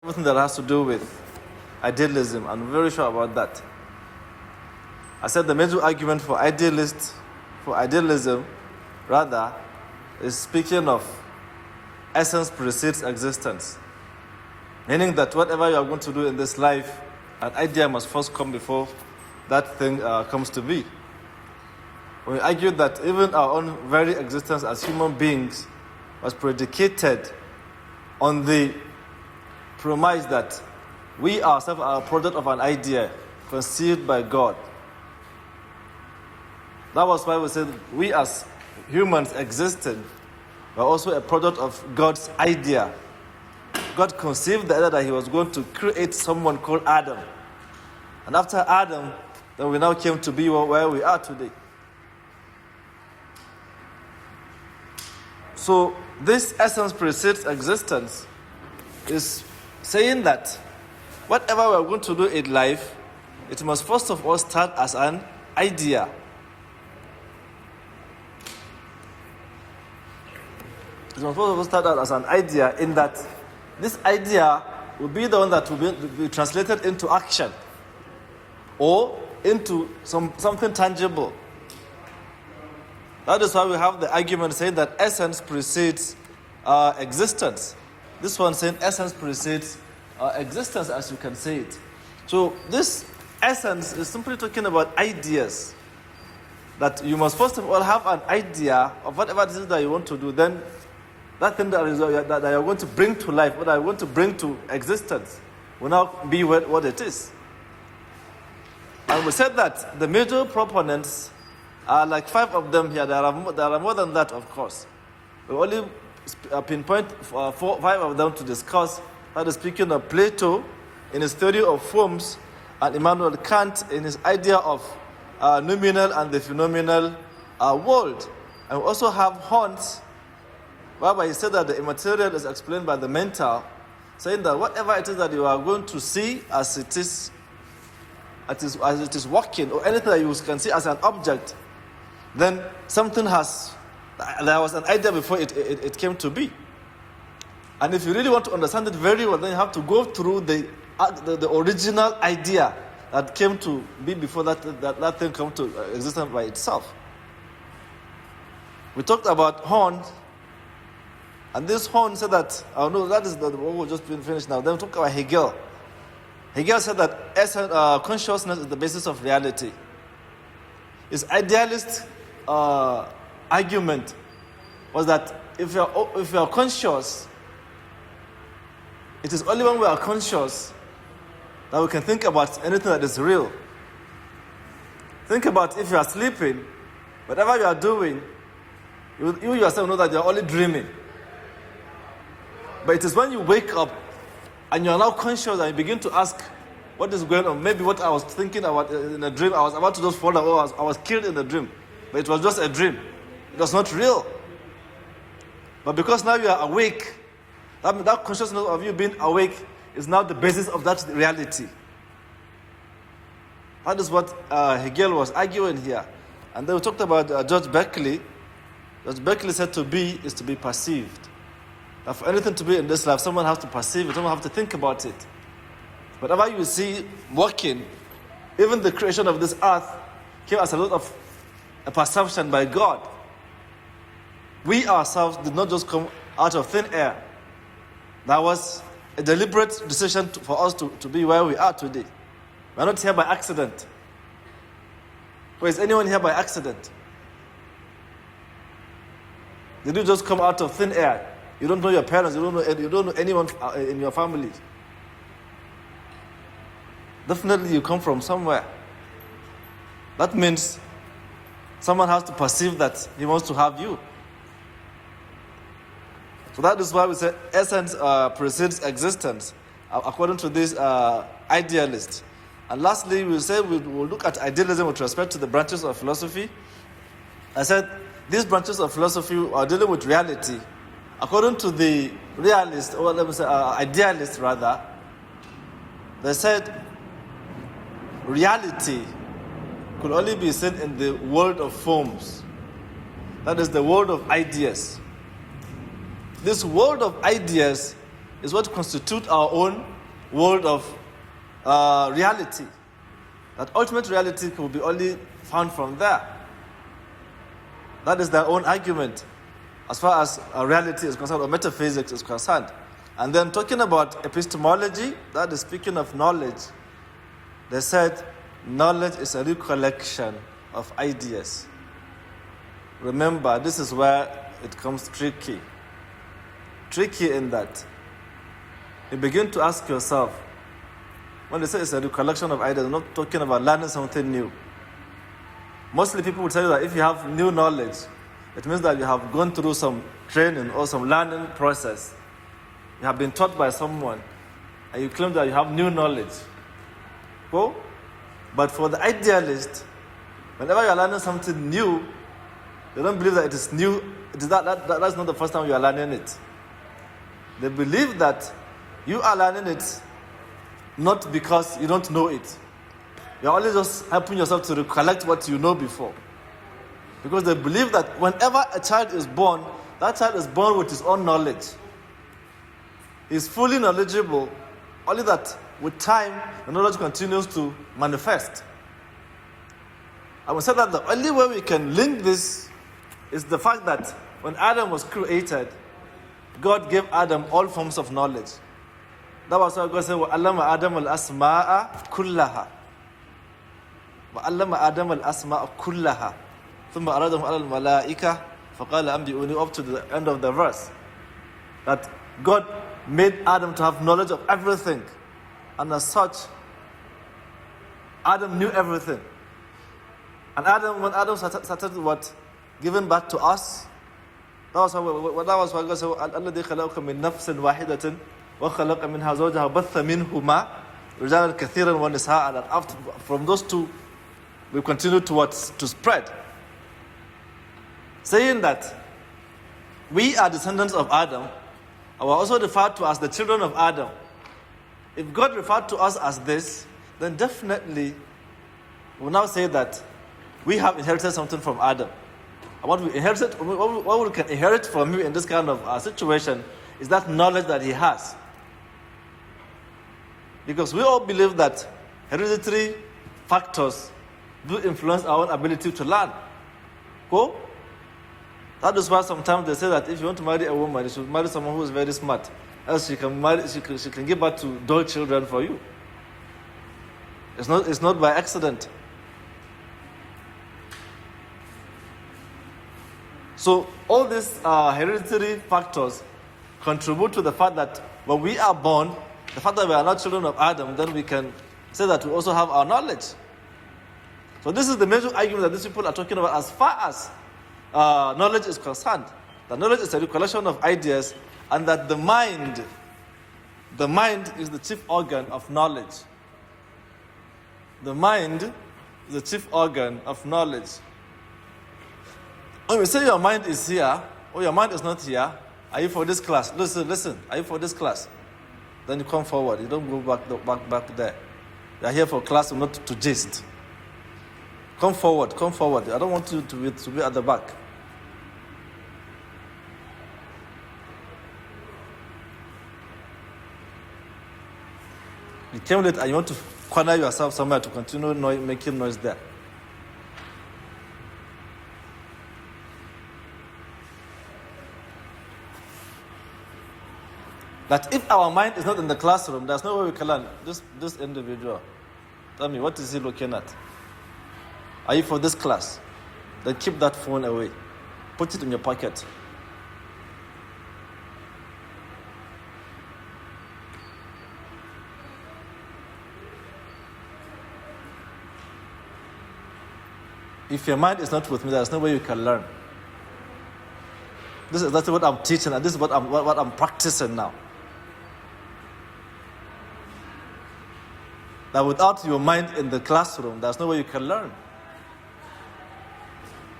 Everything that has to do with idealism. I'm very sure about that. I said the major argument for idealism, rather, is speaking of essence precedes existence. Meaning that whatever you are going to do in this life, an idea must first come before that thing comes to be. We argued that even our own very existence as human beings was predicated on the premise that we ourselves are a product of an idea conceived by God. That was why we said we as humans existing were also a product of God's idea. God conceived the idea that he was going to create someone called Adam. And after Adam, then we now came to be where we are today. So this essence precedes existence is saying that whatever we are going to do in life, it must first of all start as an idea. It must first of all start out as an idea, in that this idea will be the one that will be translated into action or into something tangible. That is why we have the argument saying that essence precedes existence. This one saying essence precedes existence, as you can say it. So this essence is simply talking about ideas. That you must first of all have an idea of whatever it is that you want to do. Then that thing that you're going to bring to life, what I want to bring to existence, will now be what it is. And we said that the major proponents are like 5 of them here. There are more than that, of course. We only pinpoint 5 of them to discuss. That is speaking of Plato in his theory of forms, and Immanuel Kant in his idea of noumenal and the phenomenal world. And we also have Hunt, whereby he said that the immaterial is explained by the mental, saying that whatever it is that you are going to see as it is working, or anything that you can see as an object, then there was an idea before it came to be. And if you really want to understand it very well, then you have to go through the original idea that came to be before that thing came to existence by itself. We talked about Horn, and this Horn said that, that is what we've just been finished now. Then we talk about Hegel. Hegel said that consciousness is the basis of reality. His idealist argument was that if you are conscious, it is only when we are conscious that we can think about anything that is real. Think about if you are sleeping, whatever you are doing, you yourself know that you are only dreaming. But it is when you wake up and you are now conscious and you begin to ask what is going on. Maybe what I was thinking about in a dream, I was about to just fall down, I was killed in the dream. But it was just a dream. It was not real. But because now you are awake, that consciousness of you being awake is now the basis of that reality. That is what Hegel was arguing here. And then we talked about George Berkeley. George Berkeley said to be is to be perceived. Now for anything to be in this life, someone has to perceive it, someone has to think about it. Whatever you see working, even the creation of this earth came as a result of a perception by God. We ourselves did not just come out of thin air. That was a deliberate decision for us to be where we are today. We are not here by accident. Or is anyone here by accident? Did you just come out of thin air? You don't know your parents, you don't know anyone in your family. Definitely you come from somewhere. That means someone has to perceive that he wants to have you. So that is why we say essence precedes existence, according to this idealist. And lastly, we'll look at idealism with respect to the branches of philosophy. I said these branches of philosophy are dealing with reality. According to the realist, or let me say idealist rather, they said reality could only be seen in the world of forms. That is the world of ideas. This world of ideas is what constitutes our own world of reality. That ultimate reality will be only found from there. That is their own argument as far as reality is concerned, or metaphysics is concerned. And then talking about epistemology, that is speaking of knowledge. They said knowledge is a recollection of ideas. Remember, this is where it comes tricky. Tricky in that you begin to ask yourself, when they say it's a recollection of ideas, they're not talking about learning something new. Mostly people will tell you that if you have new knowledge, it means that you have gone through some training or some learning process. You have been taught by someone, and you claim that you have new knowledge. Go? But for the idealist, whenever you are learning something new, they don't believe that it is new. That's not the first time you are learning it. They believe that you are learning it not because you don't know it. You are only just helping yourself to recollect what you know before. Because they believe that whenever a child is born, that child is born with his own knowledge. He's fully knowledgeable, only that with time, the knowledge continues to manifest. I would say that the only way we can link this is the fact that when Adam was created, God gave Adam all forms of knowledge. That was why God said, وَعَلَّمَ آدَمَ الْأَسْمَاءَ كُلَّهَا وَعَلَّمَ آدَمَ الْأَسْمَاءَ كُلَّهَا ثُمَّ أَرَادَهُمْ عَلَى الْمَلَائِكَةِ فَقَالَ أَنْبِئُونِي, up to the end of the verse. That God made Adam to have knowledge of everything. And as such, Adam knew everything. And when Adam started what? Giving back to us, that was why God said, الَّذِي خَلَقَكَ مِنْ نَفْسٍ وَاحِدَةٍ وَخَلَقَ مِنْهَا زَوْجَهَا بَثَّ مِنْهُمَا رِجَالًا كَثِيرًا وَنِسَاءً. From those two, we continue to spread. Saying that we are descendants of Adam, and we're also referred to as the children of Adam. If God referred to us as this, then definitely we'll now say that we have inherited something from Adam. And what we can inherit from him in this kind of situation is that knowledge that he has. Because we all believe that hereditary factors do influence our own ability to learn. Cool? That is why sometimes they say that if you want to marry a woman, you should marry someone who is very smart. Else she can give birth to dull children for you. It's not by accident. So all these hereditary factors contribute to the fact that when we are born, the fact that we are not children of Adam, then we can say that we also have our knowledge. So this is the major argument that these people are talking about as far as knowledge is concerned. That knowledge is a recollection of ideas, and that the mind is the chief organ of knowledge. The mind is the chief organ of knowledge. When we say your mind is here, or your mind is not here, are you for this class? Listen, are you for this class? Then you come forward. You don't go back there. You are here for class, not to gist. Come forward. I don't want you to be at the back. You came late and you want to corner yourself somewhere to continue making noise there. That if our mind is not in the classroom, there's no way we can learn. This individual, tell me, what is he looking at? Are you for this class? Then keep that phone away. Put it in your pocket. If your mind is not with me, there's no way you can learn. This is exactly what I'm teaching, and this is what I'm practicing now. That without your mind in the classroom, there's no way you can learn.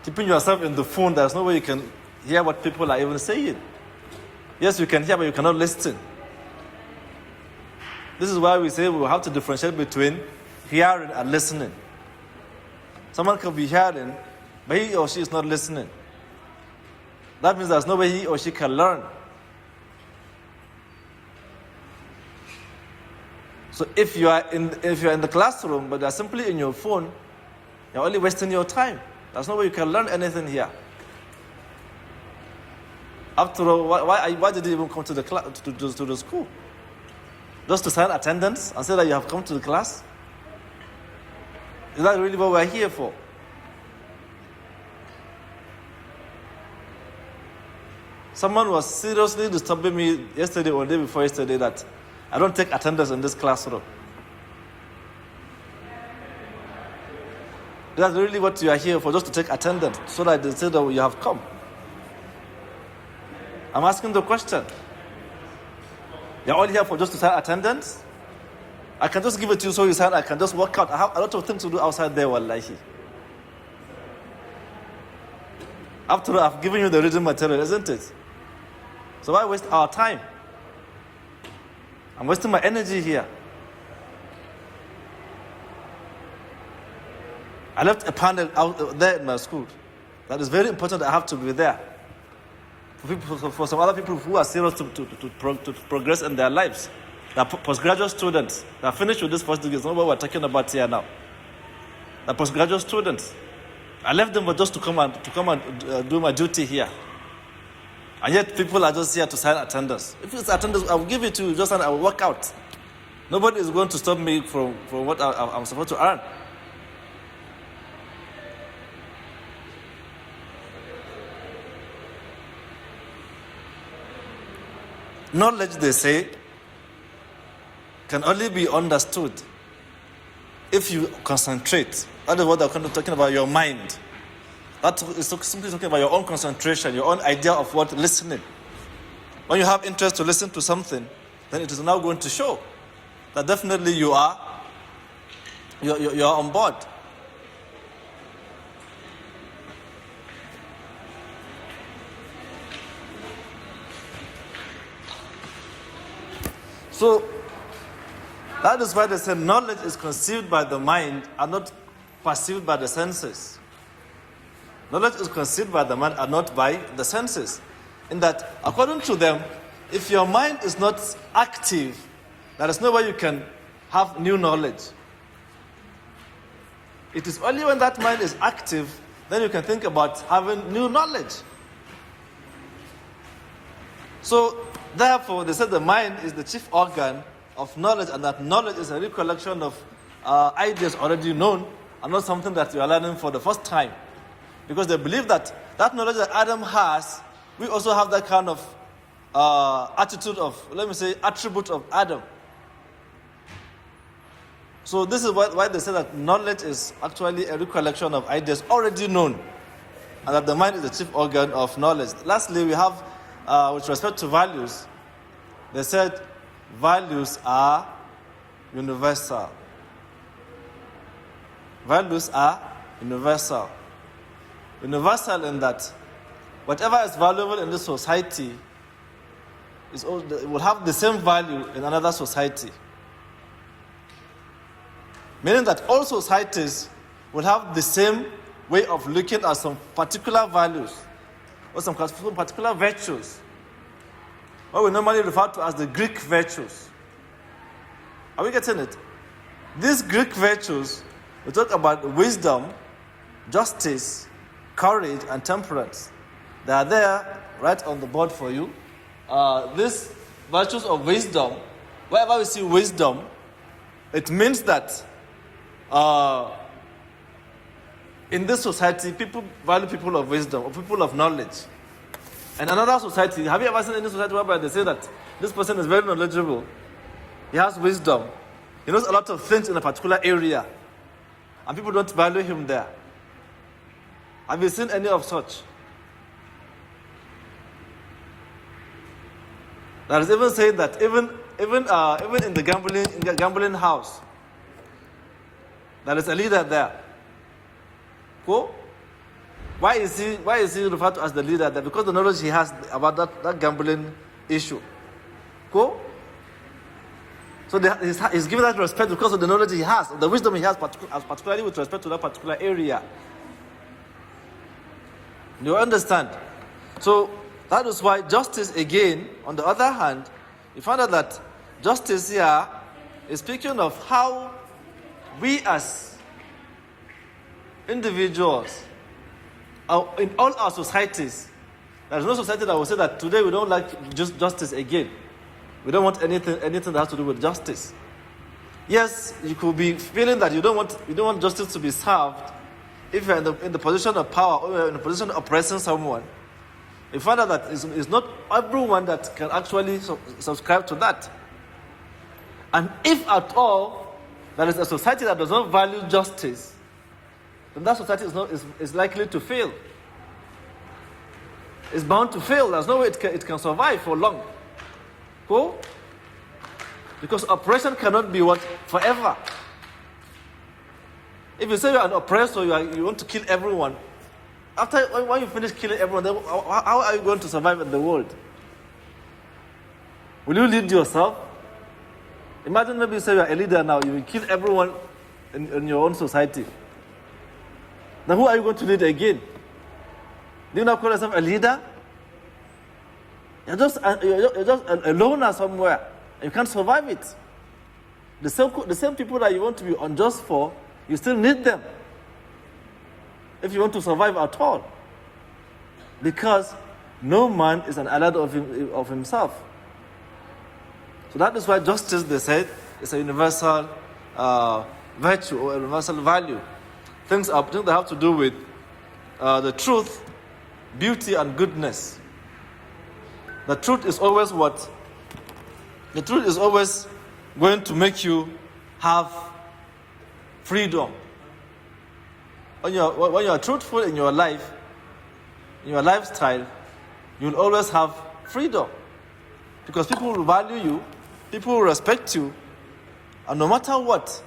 Keeping yourself in the phone, there's no way you can hear what people are even saying. Yes, you can hear, but you cannot listen. This is why we say we have to differentiate between hearing and listening. Someone can be hearing, but he or she is not listening. That means there's no way he or she can learn. So if you are in the classroom, but you are simply in your phone, you're only wasting your time. There's no way you can learn anything here. After all, why did you even come to the class, to the school? Just to sign attendance and say that you have come to the class? Is that really what we're here for? Someone was seriously disturbing me yesterday or the day before yesterday that I don't take attendance in this classroom. That's really what you are here for, just to take attendance, so that they say that you have come. I'm asking the question. You're all here for just to sign attendance? I can just give it to you so you sign, I can just walk out. I have a lot of things to do outside there, wallahi. After all, I've given you the reading material, isn't it? So why waste our time? I'm wasting my energy here. I left a panel out there in my school. That is very important. I have to be there. For some other people who are serious to progress in their lives. They are postgraduate students. They are finished with this first degree. It's not what we're talking about here now. They are postgraduate students. I left them just to come and do my duty here. And yet people are just here to sign attendance. If it's attendance, I will give it to you just and I will walk out. Nobody is going to stop me from what I'm supposed to earn. Knowledge, they say, can only be understood if you concentrate. That is what they're talking about, your mind. That is simply talking about your own concentration, your own idea of what listening. When you have interest to listen to something, then it is now going to show that definitely you are on board. So, that is why they say knowledge is conceived by the mind and not perceived by the senses. Knowledge is conceived by the mind and not by the senses. In that, according to them, if your mind is not active, there is no way you can have new knowledge. It is only when that mind is active, then you can think about having new knowledge. So, therefore, they said the mind is the chief organ of knowledge, and that knowledge is a recollection of ideas already known and not something that you are learning for the first time. Because they believe that knowledge that Adam has, we also have that kind of attitude of, attribute of Adam. So this is why they say that knowledge is actually a recollection of ideas already known, and that the mind is the chief organ of knowledge. Lastly, we have, with respect to values, they said values are universal. Values are universal. Universal in that whatever is valuable in this society will have the same value in another society. Meaning that all societies will have the same way of looking at some particular values or some particular virtues, what we normally refer to as the Greek virtues. Are we getting it? These Greek virtues, we talk about wisdom, justice, courage, and temperance. They are there right on the board for you. These virtues of wisdom, wherever we see wisdom, it means that in this society, people value people of wisdom or people of knowledge. And another society, have you ever seen any society whereby they say that this person is very knowledgeable, he has wisdom, he knows a lot of things in a particular area, and people don't value him there? Have you seen any of such? There is even saying that even in the gambling house, there is a leader there. Cool? Why is he referred to as the leader there? Because the knowledge he has about that gambling issue. Cool? So he's given that respect because of the knowledge he has, the wisdom he has, particularly with respect to that particular area. You understand? So that is why justice, again, on the other hand, you find out that justice here is speaking of how we as individuals, in all our societies, there's no society that will say that today we don't like justice again. We don't want anything that has to do with justice. Yes, you could be feeling that you don't want justice to be served if you're in the position of power or you're in the position of oppressing someone. You find out that it's not everyone that can actually subscribe to that. And if at all there is a society that does not value justice, then that society is likely to fail. It's bound to fail. There's no way it can survive for long. Cool? Because oppression cannot be forever. If you say you're an oppressor, you want to kill everyone, when you finish killing everyone, then how are you going to survive in the world? Will you lead yourself? Imagine maybe you say you're a leader now, you will kill everyone in your own society. Then who are you going to lead again? Do you not call yourself a leader? You're just a loner somewhere. You can't survive it. The same people that you want to be unjust for, you still need them if you want to survive at all. Because no man is an ally of himself. So that is why justice, they said, is a universal virtue or a universal value. Things that have to do with the truth, beauty, and goodness. The truth is always what? The truth is always going to make you have freedom. When you are truthful in your life, in your lifestyle, you will always have freedom. Because people will value you, people will respect you, and no matter what,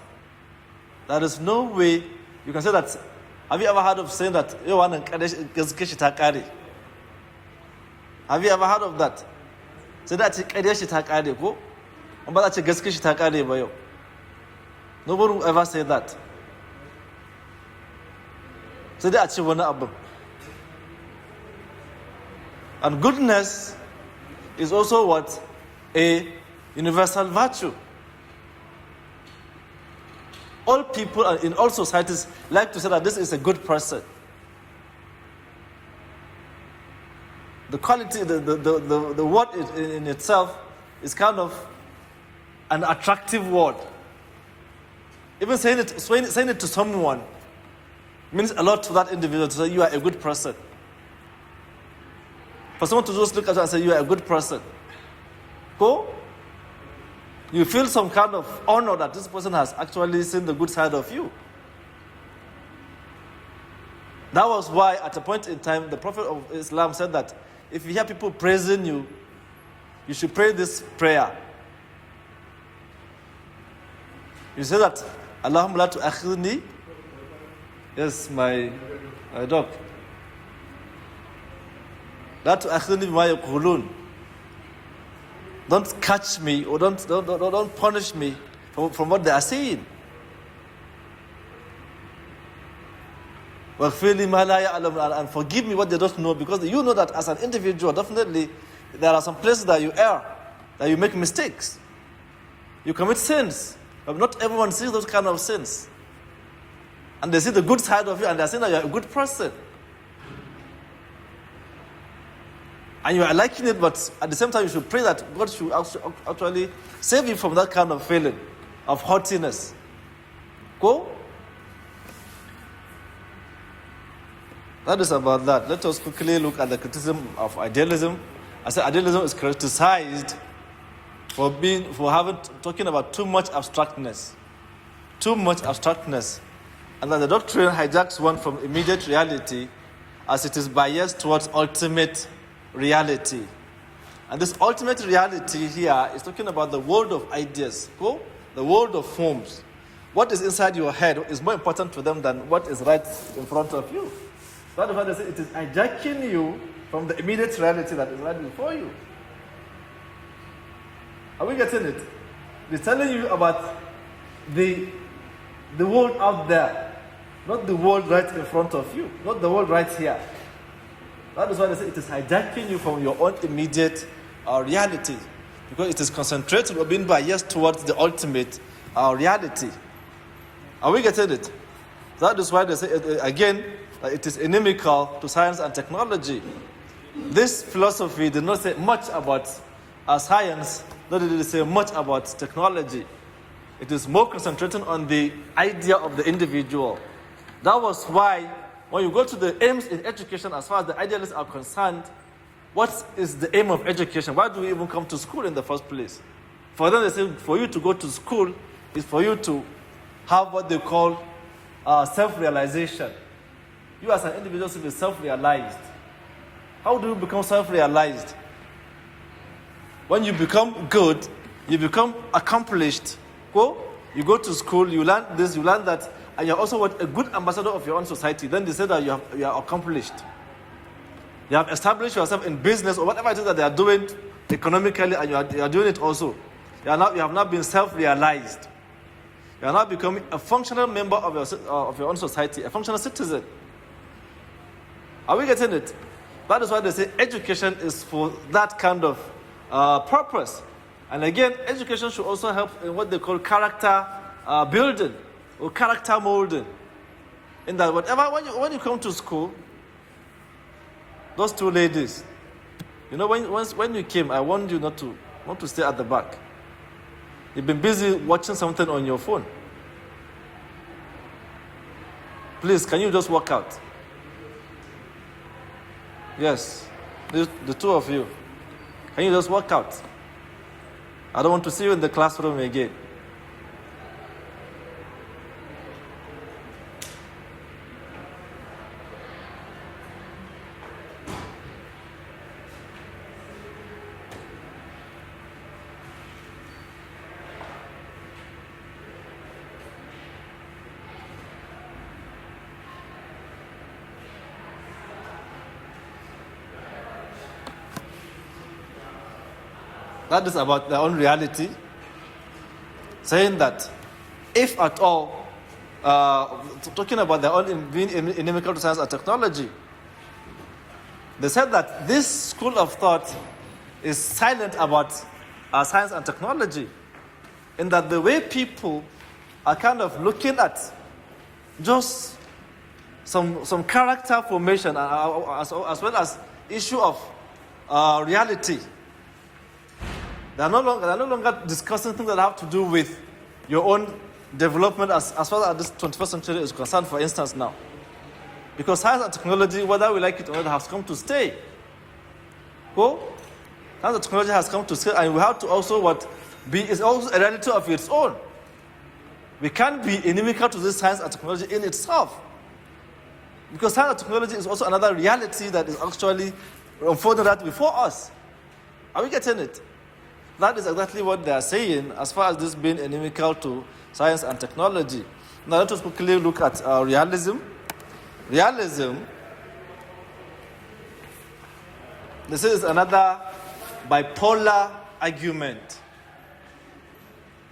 there is no way you can say that. Have you ever heard of saying that have you ever heard of that? Say that nobody will ever say that. Say that. And goodness is also what? A universal virtue. All people in all societies like to say that this is a good person. The quality, the word in itself is kind of an attractive word. Even saying it to someone means a lot to that individual to say you are a good person. For someone to just look at you and say you are a good person. Cool? You feel some kind of honor that this person has actually seen the good side of you. That was why at a point in time the Prophet of Islam said that if you hear people praising you, you should pray this prayer. You say that, Allahumma la tu'akhidni. Yes, my dog. La tu'akhidni bima yaqulun. Don't catch me or don't punish me from what they are saying. And forgive me what they don't know, because you know that as an individual, definitely there are some places that you err, that you make mistakes. You commit sins, but not everyone sees those kind of sins. And they see the good side of you and they are saying that you're a good person. And you are liking it, but at the same time you should pray that God should actually save you from that kind of feeling of haughtiness. Go? That is about that. Let us quickly look at the criticism of idealism. I said idealism is criticized for talking about too much abstractness. Too much abstractness. And that the doctrine hijacks one from immediate reality as it is biased towards ultimate reality. And this ultimate reality here is talking about the world of ideas, the world of forms. What is inside your head is more important to them than what is right in front of you. That's why they say it is hijacking you from the immediate reality that is right before you. Are we getting it? It's telling you about the world out there, not the world right in front of you, not the world right here. That is why they say it is hijacking you from your own immediate reality. because it is concentrated or being biased towards the ultimate reality. Are we getting it? That is why they say, again, that it is inimical to science and technology. This philosophy did not say much about science, nor did it say much about technology. It is more concentrating on the idea of the individual. That was why, when you go to the aims in education, as far as the idealists are concerned, what is the aim of education? Why do we even come to school in the first place? For them, they say, for you to go to school is for you to have what they call self-realization. You as an individual should be self-realized. How do you become self-realized? When you become good, you become accomplished. You go to school, you learn this, you learn that, and you're also a good ambassador of your own society. Then they say that you are accomplished. You have established yourself in business or whatever it is that they are doing economically, and you are doing it also. You have now been self-realized. You are now becoming a functional member of your own society, a functional citizen. Are we getting it? That is why they say education is for that kind of purpose. And again, education should also help in what they call character building or character molding. In that, when you come to school, those two ladies, when you came, I warned you not to stay at the back. You've been busy watching something on your phone. Please, can you just walk out? Yes, the two of you. Can you just walk out? I don't want to see you in the classroom again. That is about their own reality, saying that if at all, talking about their own being inimical to science and technology, they said that this school of thought is silent about science and technology, in that the way people are kind of looking at just some character formation as well as issue of reality. They are no longer discussing things that have to do with your own development as far as this 21st century is concerned, for instance, now. Because science and technology, whether we like it or not, has come to stay. Science and technology has come to stay, and we have to also it's also a reality of its own. We can't be inimical to this science and technology in itself. Because science and technology is also another reality that is actually unfolding right before us. Are we getting it? That is exactly what they are saying as far as this being inimical to science and technology. Now let us quickly look at realism. Realism, this is another bipolar argument,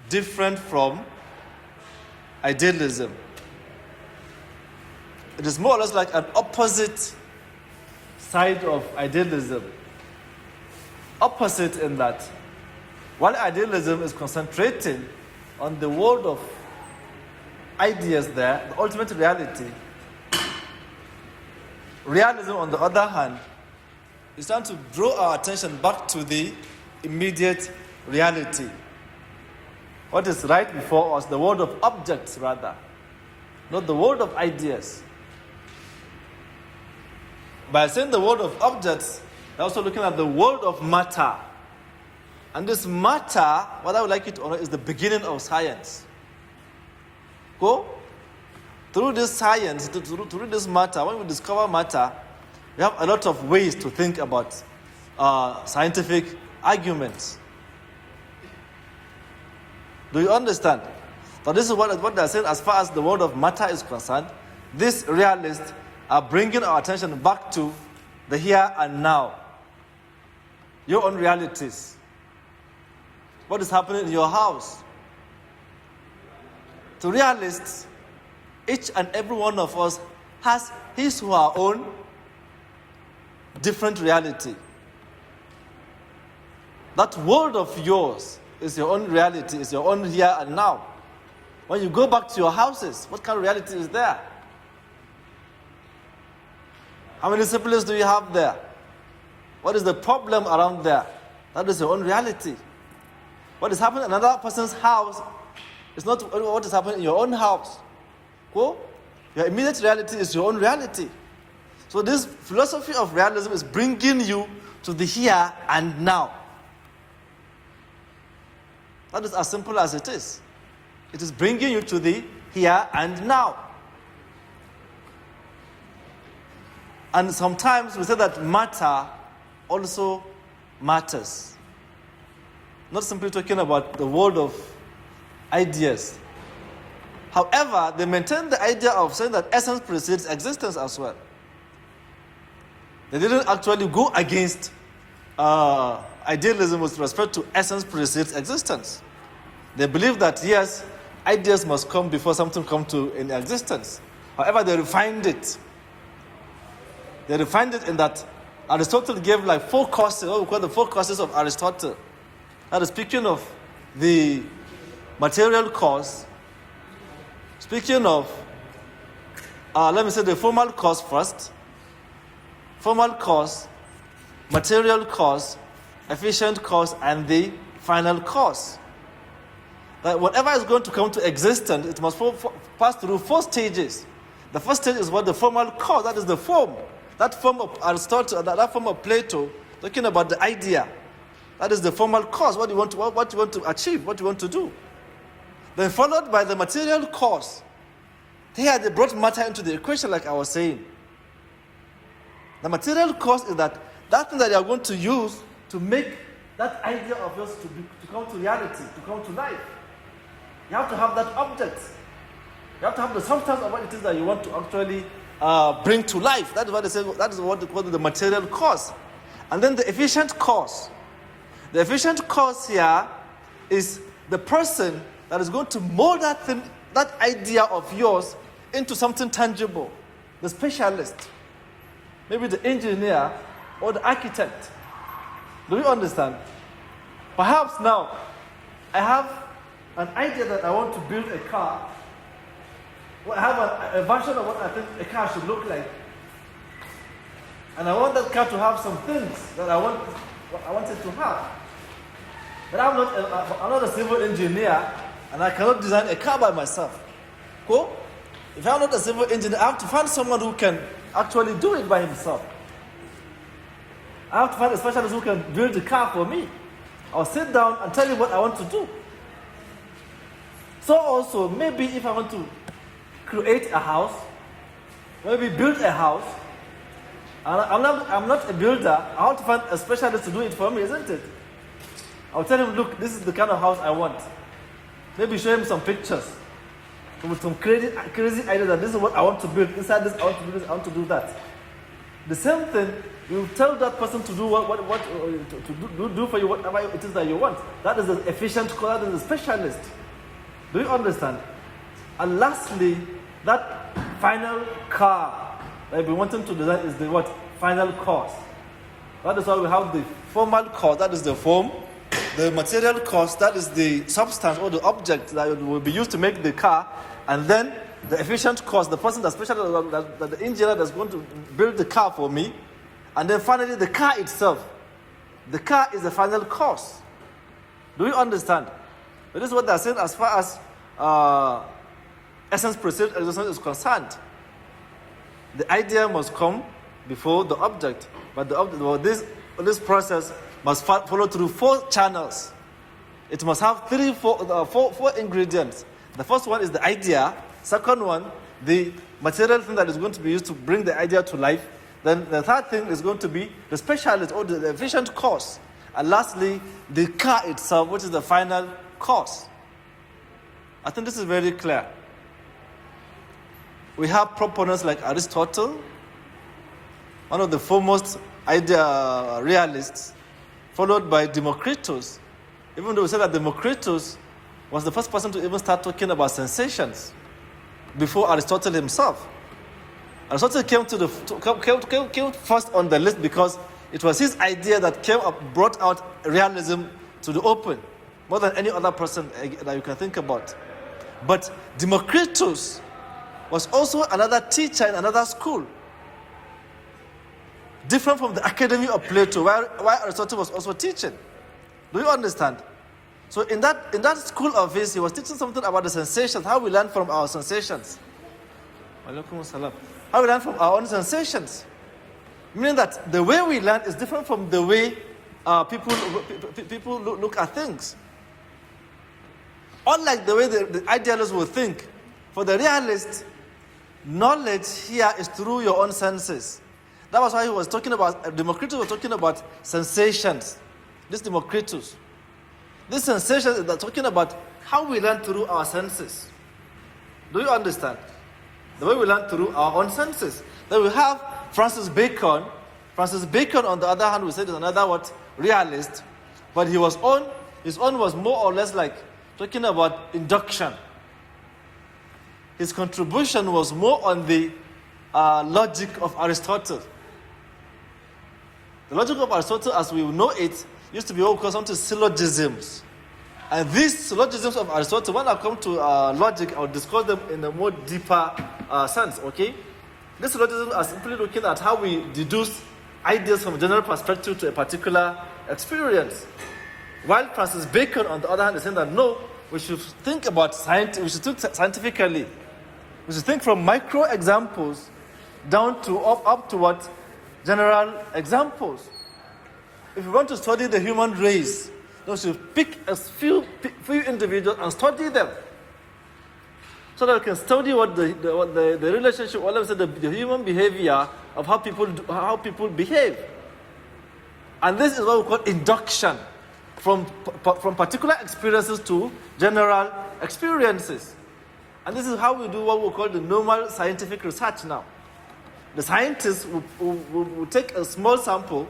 different from idealism. It is more or less like an opposite side of idealism. Opposite in that, while idealism is concentrating on the world of ideas there, the ultimate reality, realism, on the other hand, is trying to draw our attention back to the immediate reality. What is right before us, the world of objects rather, not the world of ideas. By saying the world of objects, they're also looking at the world of matter. And this matter, whether we like it or not, is the beginning of science. Through this science, through this matter, when we discover matter, we have a lot of ways to think about scientific arguments. Do you understand? So this is what they're saying as far as the world of matter is concerned. These realists are bringing our attention back to the here and now. Your own realities. What is happening in your house? To realists, each and every one of us has his or her own different reality. That world of yours is your own reality, is your own here and now. When you go back to your houses, what kind of reality is there? How many siblings do you have there? What is the problem around there? That is your own reality. What is happening in another person's house is not what is happening in your own house. Cool? Your immediate reality is your own reality. So this philosophy of realism is bringing you to the here and now. That is as simple as it is. It is bringing you to the here and now. And sometimes we say that matter also matters. Not simply talking about the world of ideas. However, they maintain the idea of saying that essence precedes existence as well. They didn't actually go against idealism with respect to essence precedes existence. They believe that, yes, ideas must come before something comes to in existence. However, they refined it. They refined it in that Aristotle gave like 4 causes, what we call the 4 causes of Aristotle. That is speaking of the material cause, speaking of, let me say the formal cause first. Formal cause, material cause, efficient cause, and the final cause. That whatever is going to come to existence, it must pass through 4 stages. The first stage is what the formal cause, that is the form. That form of Aristotle, that form of Plato, talking about the idea. That is the formal cause, what you want to achieve, what you want to do. Then followed by the material cause. Here they brought matter into the equation, like I was saying. The material cause is that thing that you are going to use to make that idea of yours to come to reality, to come to life. You have to have that object. You have to have the substance of what it is that you want to actually bring to life. That is what they say. That is what they call the material cause. And then the efficient cause. The efficient cause here is the person that is going to mold that thing, that idea of yours into something tangible. The specialist. Maybe the engineer or the architect. Do you understand? Perhaps now, I have an idea that I want to build a car. Well, I have a version of what I think a car should look like. And I want that car to have some things that I want it to have. But I'm not a civil engineer, and I cannot design a car by myself. Cool? If I'm not a civil engineer, I have to find someone who can actually do it by himself. I have to find a specialist who can build the car for me. I'll sit down and tell you what I want to do. So also, maybe if I want to create a house, maybe build a house, and I'm not a builder, I have to find a specialist to do it for me, isn't it? I'll tell him, look, this is the kind of house I want. Maybe show him some pictures with some crazy idea that this is what I want to build. Inside this, I want to do this, I want to do that. The same thing, you tell that person to do do for you whatever it is that you want. That is the efficient cause, that is the specialist. Do you understand? And lastly, that final car that you've been wanting to design is the what? Final cause. That is why we have the formal cause, that is the form. The material cause, that is the substance or the object that will be used to make the car. And then the efficient cause, the person that's special, the engineer that's going to build the car for me. And then finally, the car itself. The car is the final cause. Do you understand? This is what they're saying as far as essence precedes existence is concerned. The idea must come before the object, but the object, this process must follow through 4 channels. It must have 4 ingredients. The first one is the idea. Second one, the material thing that is going to be used to bring the idea to life. Then the third thing is going to be the specialist or the efficient cause. And lastly, the car itself, which is the final cause. I think this is very clear. We have proponents like Aristotle, one of the foremost realists, followed by Democritus. Even though we say that Democritus was the first person to even start talking about sensations before Aristotle himself. Aristotle came first on the list because It was his idea that brought out realism to the open, more than any other person that you can think about. But Democritus was also another teacher in another school, different from the Academy of Plato, where Aristotle was also teaching. Do you understand? So in that school of his, he was teaching something about the sensations, how we learn from our sensations. How we learn from our own sensations. Meaning that the way we learn is different from the way people look at things. Unlike the way the idealists will think, for the realist, knowledge here is through your own senses. That was why he was talking about, Democritus was talking about sensations. This Democritus. These sensations are talking about how we learn through our senses. Do you understand? The way we learn through our own senses. Then we have Francis Bacon. Francis Bacon, on the other hand, we said is another realist. But his own was more or less like talking about induction. His contribution was more on the logic of Aristotle. The logic of Aristotle, as we know it, used to be what we call something syllogisms. And these syllogisms of Aristotle, when I come to logic, I'll discuss them in a more deeper sense, okay? These syllogisms are simply looking at how we deduce ideas from a general perspective to a particular experience. While Francis Bacon, on the other hand, is saying that no, we should think about science, we should think scientifically. We should think from micro examples down to up to what? General examples. If you want to study the human race, you should pick a few individuals and study them, so that you can study what the relationship, all of the human behavior of how people behave. And this is what we call induction, from particular experiences to general experiences. And this is how we do what we call the normal scientific research now. The scientists will take a small sample,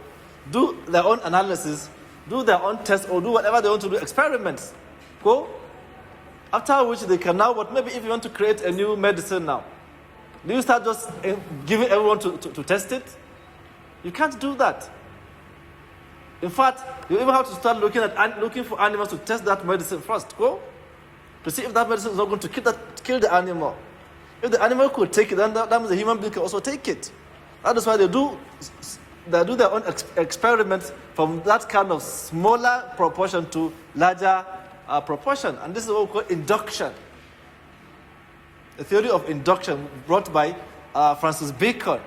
do their own analysis, do their own tests, or do whatever they want to do, experiments. Go. After which they can now, maybe if you want to create a new medicine now, do you start just giving everyone to test it? You can't do that. In fact, you even have to start looking for animals to test that medicine first. Go. To see if that medicine is not going to kill the animal. If the animal could take it, then that means the human being can also take it. That is why they do their own experiments from that kind of smaller proportion to larger proportion. And this is what we call induction. The theory of induction brought by Francis Bacon.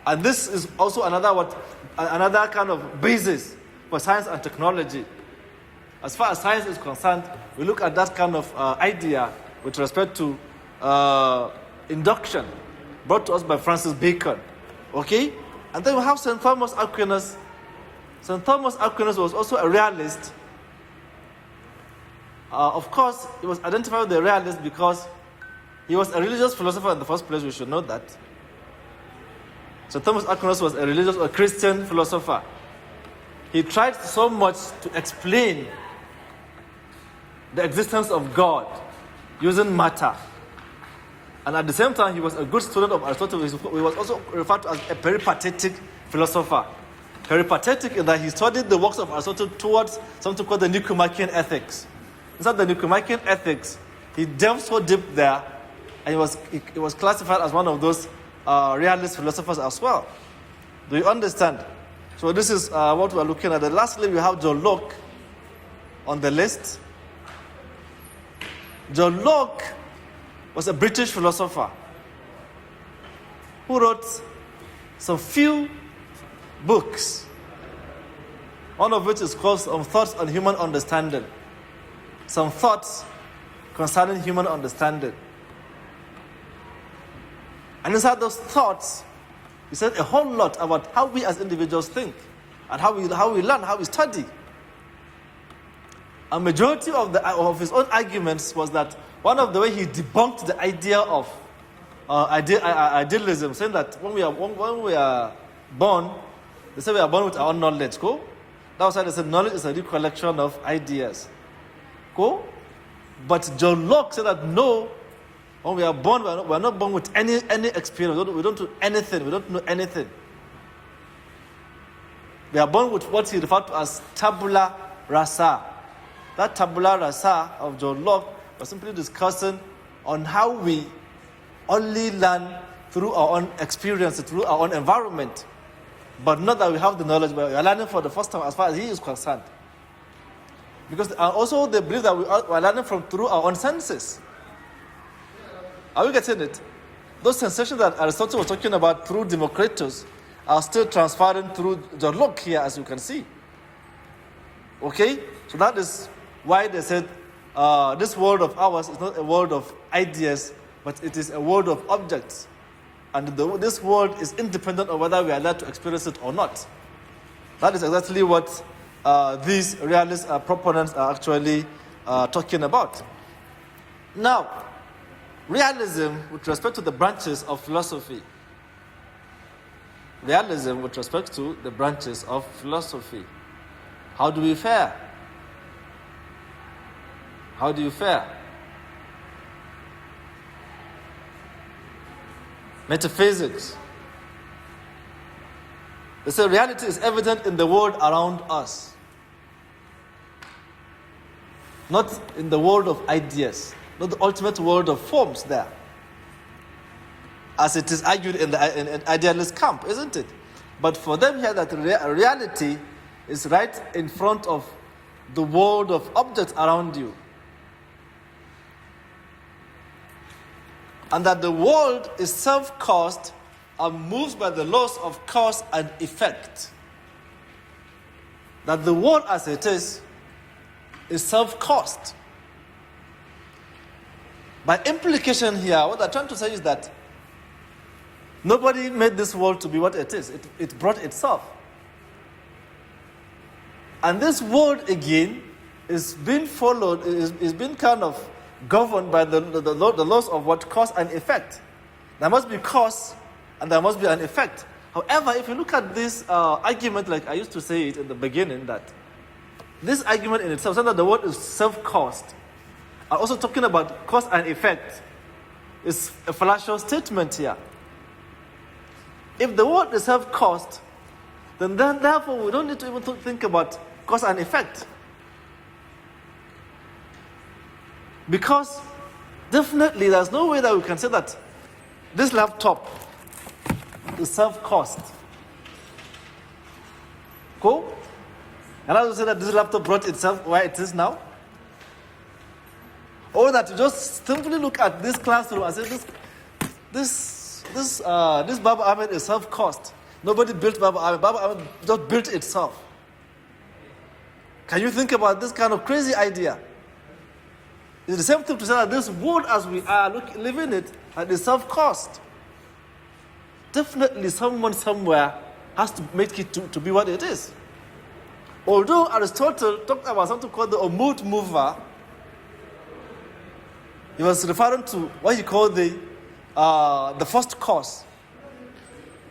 And this is also another kind of basis for science and technology. As far as science is concerned, we look at that kind of idea with respect to induction brought to us by Francis Bacon. Okay? And then we have St. Thomas Aquinas. St. Thomas Aquinas was also a realist. Of course, he was identified with the realist because he was a religious philosopher in the first place. We should know that. St. Thomas Aquinas was a religious or Christian philosopher. He tried so much to explain the existence of God using matter. And at the same time, he was a good student of Aristotle. He was also referred to as a peripatetic philosopher. Peripatetic in that he studied the works of Aristotle towards something called the Nicomachean ethics. Inside the Nicomachean ethics, he delved so deep there, and he was classified as one of those realist philosophers as well. Do you understand? So this is what we are looking at. And lastly, we have John Locke on the list. John Locke was a British philosopher who wrote some few books, one of which is called Some Thoughts on Human Understanding. Some thoughts concerning human understanding. And inside those thoughts, he said a whole lot about how we as individuals think and how we learn, how we study. A majority of his own arguments was that one of the way he debunked the idea of idealism, saying that when we are born, they say we are born with our own knowledge. Cool? That was why they said knowledge is a recollection of ideas. Cool? But John Locke said that no, when we are born, we are not born with any experience. We don't do anything. We don't know anything. We are born with what he referred to as tabula rasa. That tabula rasa of John Locke was simply discussing on how we only learn through our own experience, through our own environment. But not that we have the knowledge, but we are learning for the first time as far as he is concerned. Because also they believe that we are learning through our own senses. Are we getting it? Those sensations that Aristotle was talking about through Democritus are still transferring through John Locke here, as you can see. Okay? So that is why they said this world of ours is not a world of ideas, but it is a world of objects. And this world is independent of whether we are allowed to experience it or not. That is exactly what these realist proponents are actually talking about. Now, realism with respect to the branches of philosophy. Realism with respect to the branches of philosophy. How do we fare? How do you fare? Metaphysics. They say reality is evident in the world around us, not in the world of ideas, not the ultimate world of forms there, as it is argued in the idealist camp, isn't it? But for them here, that reality is right in front of the world of objects around you. And that the world is self-caused and moves by the laws of cause and effect. That the world as it is self-caused. By implication here, what I'm trying to say is that nobody made this world to be what it is. It brought itself. And this world again is being followed, is being kind of governed by the laws of what cause and effect. There must be cause and there must be an effect. However, if you look at this argument, like I used to say it in the beginning, that this argument in itself, saying that the world is self-caused, and also talking about cause and effect, is a fallacious statement here. If the world is self-caused, then therefore we don't need to even think about cause and effect. Because definitely there's no way that we can say that this laptop is self-caused. Cool? And I would say that this laptop brought itself where it is now. Or that you just simply look at this classroom and say this Baba Ahmed is self-caused. Nobody built Baba Ahmed. Baba Ahmed just built itself. Can you think about this kind of crazy idea? It's the same thing to say that this world as we are living it is self-caused. Definitely someone somewhere has to make it to be what it is. Although Aristotle talked about something called the Omud mover, he was referring to what he called the first cause.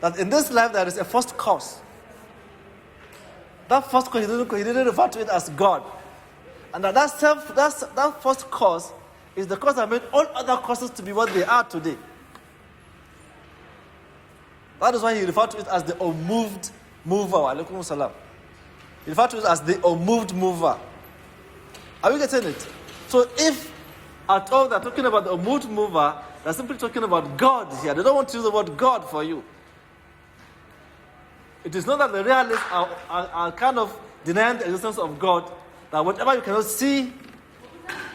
That in this life there is a first cause. That first cause, he didn't refer to it as God. And that first cause is the cause that made all other causes to be what they are today. That is why he referred to it as the unmoved mover. Alaikum salam. He referred to it as the unmoved mover. Are we getting it? So if at all they're talking about the unmoved mover, they're simply talking about God here. They don't want to use the word God for you. It is not that the realists are kind of denying the existence of God, that whatever you cannot see,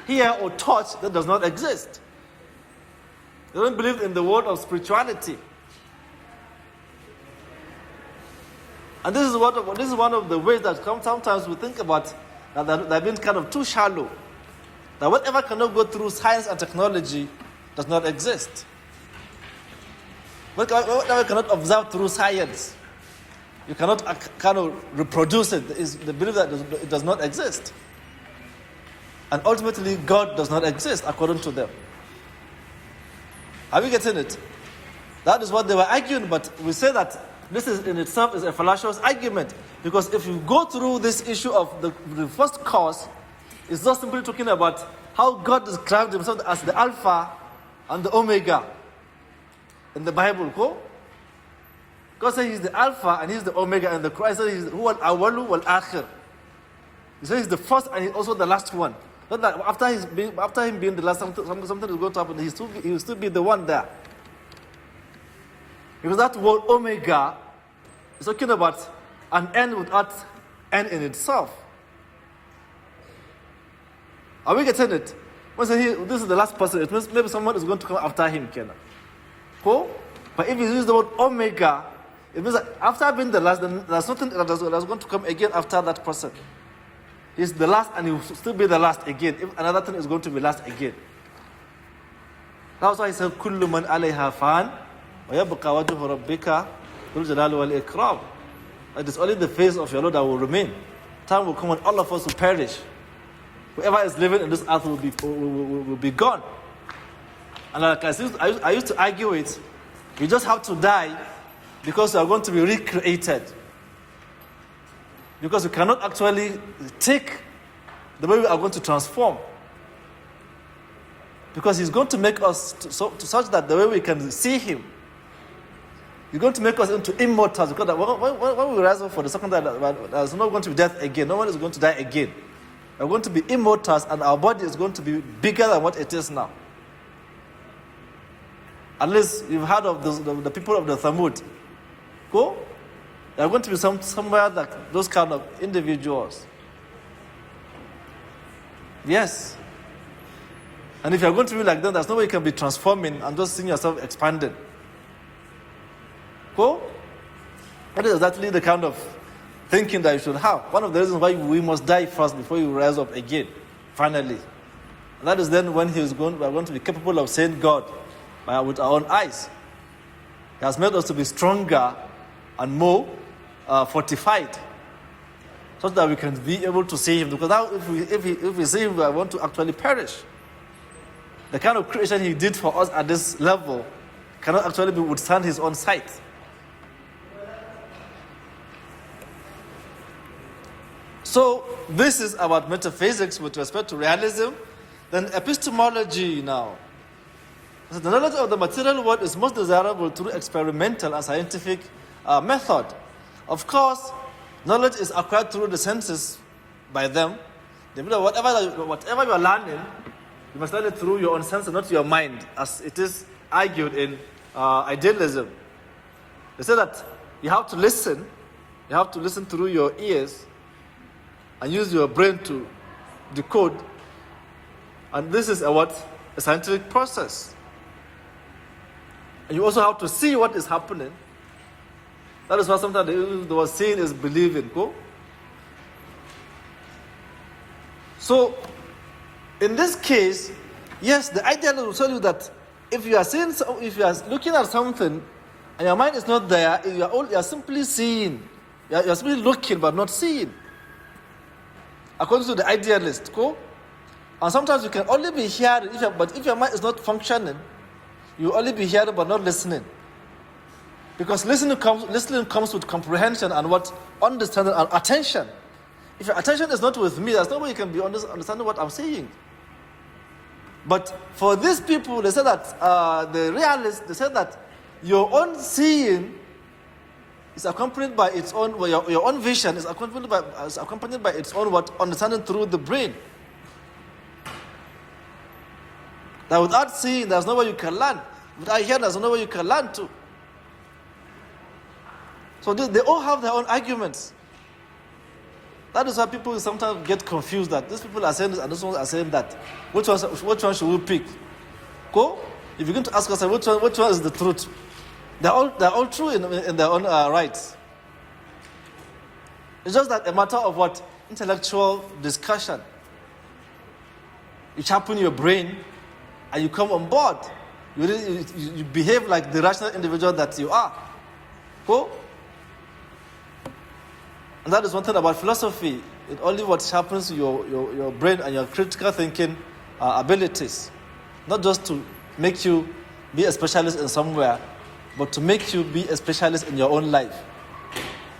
hear, or touch, that does not exist. They don't believe in the world of spirituality. And this is one of the ways that sometimes we think about that they've been kind of too shallow. That whatever cannot go through science and technology does not exist. Whatever cannot observe through science, you cannot kind of reproduce it. Is the belief that it does not exist. And ultimately, God does not exist according to them. Are we getting it? That is what they were arguing, but we say that this is in itself is a fallacious argument. Because if you go through this issue of the first cause, it's not simply talking about how God described himself as the Alpha and the Omega in the Bible. God says He's the Alpha and He's the Omega, and the Quran says He's Huwa al-Awalu wal-Akhir. He says He's the first and He's also the last one. Not that after Him being the last, something is going to happen. He will still be the one there. Because that word Omega is talking about an end without end in itself. Are we getting it? When this is the last person, it means maybe someone is going to come after him. Cool? But if you use the word Omega, it means that after being the last, then there's nothing that's going to come again after that person. He's the last and he will still be the last again. If another thing is going to be last again. That's why he said, Kullu man alayha fan, wa yabqa wajhu rabbika dhul jalali wal ikram. It is only the face of your Lord that will remain. Time will come when all of us will perish. Whoever is living in this earth will be gone. And like I used to argue it, you just have to die because you are going to be recreated. Because you cannot actually take the way we are going to transform. Because He's going to make us to such that the way we can see Him, He's going to make us into immortals. Because when we rise up for the second time, there's not going to be death again. No one is going to die again. We're going to be immortals, and our body is going to be bigger than what it is now. At least you've heard of the people of the Thamud. Go? There are going to be somewhere like those kind of individuals. Yes. And if you're going to be like them, there's no way you can be transforming and just seeing yourself expanding. Go? That is exactly the kind of thinking that you should have. One of the reasons why we must die first before you rise up again, finally. And that is then when we are going to be capable of seeing God with our own eyes. He has made us to be stronger and more fortified, so that we can be able to see Him. Because now, if we see Him, we are going to actually perish. The kind of creation He did for us at this level cannot actually withstand His own sight. So this is about metaphysics with respect to realism. Then epistemology now. So the knowledge of the material world is most desirable through experimental and scientific method. Of course, knowledge is acquired through the senses by them. Whatever you are learning, you must learn it through your own senses, not your mind, as it is argued in idealism. They say that you have to listen through your ears and use your brain to decode. And this is a scientific process. And you also have to see what is happening. That is why sometimes the word seeing is believing. Go? So, in this case, yes, the idealist will tell you that if you are looking at something and your mind is not there, you are simply seeing. You are simply looking but not seeing. According to the idealist, go? And sometimes you can only be hearing, but if your mind is not functioning, you will only be hearing but not listening. Because listening comes with comprehension and understanding and attention. If your attention is not with me, there's no way you can be understanding what I'm saying. But for these people, they say that the realists, they say that your own seeing is accompanied by its own, your own vision is accompanied by its own understanding through the brain. That without seeing, there's no way you can learn. Without hearing, there's no way you can learn too. So they all have their own arguments. That is why people sometimes get confused that these people are saying this and these ones are saying that. Which one should we pick? Go? If you're going to ask yourself which one is the truth, they're all true in their own rights. It's just that a matter of intellectual discussion. You sharpen your brain and you come on board. You behave like the rational individual that you are. Go? And that is one thing about philosophy. It only sharpens your brain and your critical thinking abilities. Not just to make you be a specialist in somewhere, but to make you be a specialist in your own life.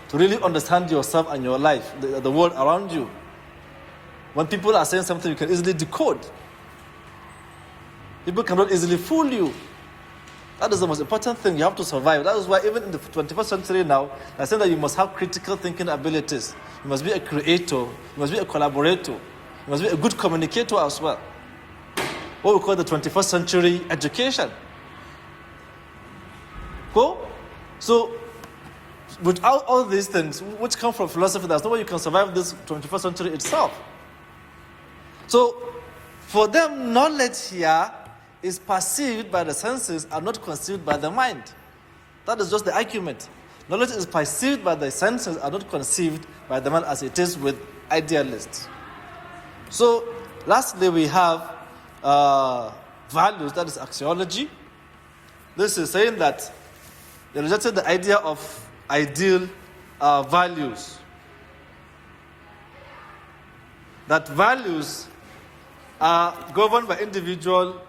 To really understand yourself and your life, the world around you. When people are saying something, you can easily decode. People cannot easily fool you. That is the most important thing. You have to survive. That is why even in the 21st century now, they're saying that you must have critical thinking abilities. You must be a creator. You must be a collaborator. You must be a good communicator as well. What we call the 21st century education. Cool? So, without all these things, which come from philosophy, there's no way you can survive this 21st century itself. So, for them, knowledge here is perceived by the senses and not conceived by the mind. That is just the argument. Knowledge is perceived by the senses and not conceived by the mind, as it is with idealists. So, lastly, we have values, that is axiology. This is saying that they rejected the idea of ideal values. That values are governed by individual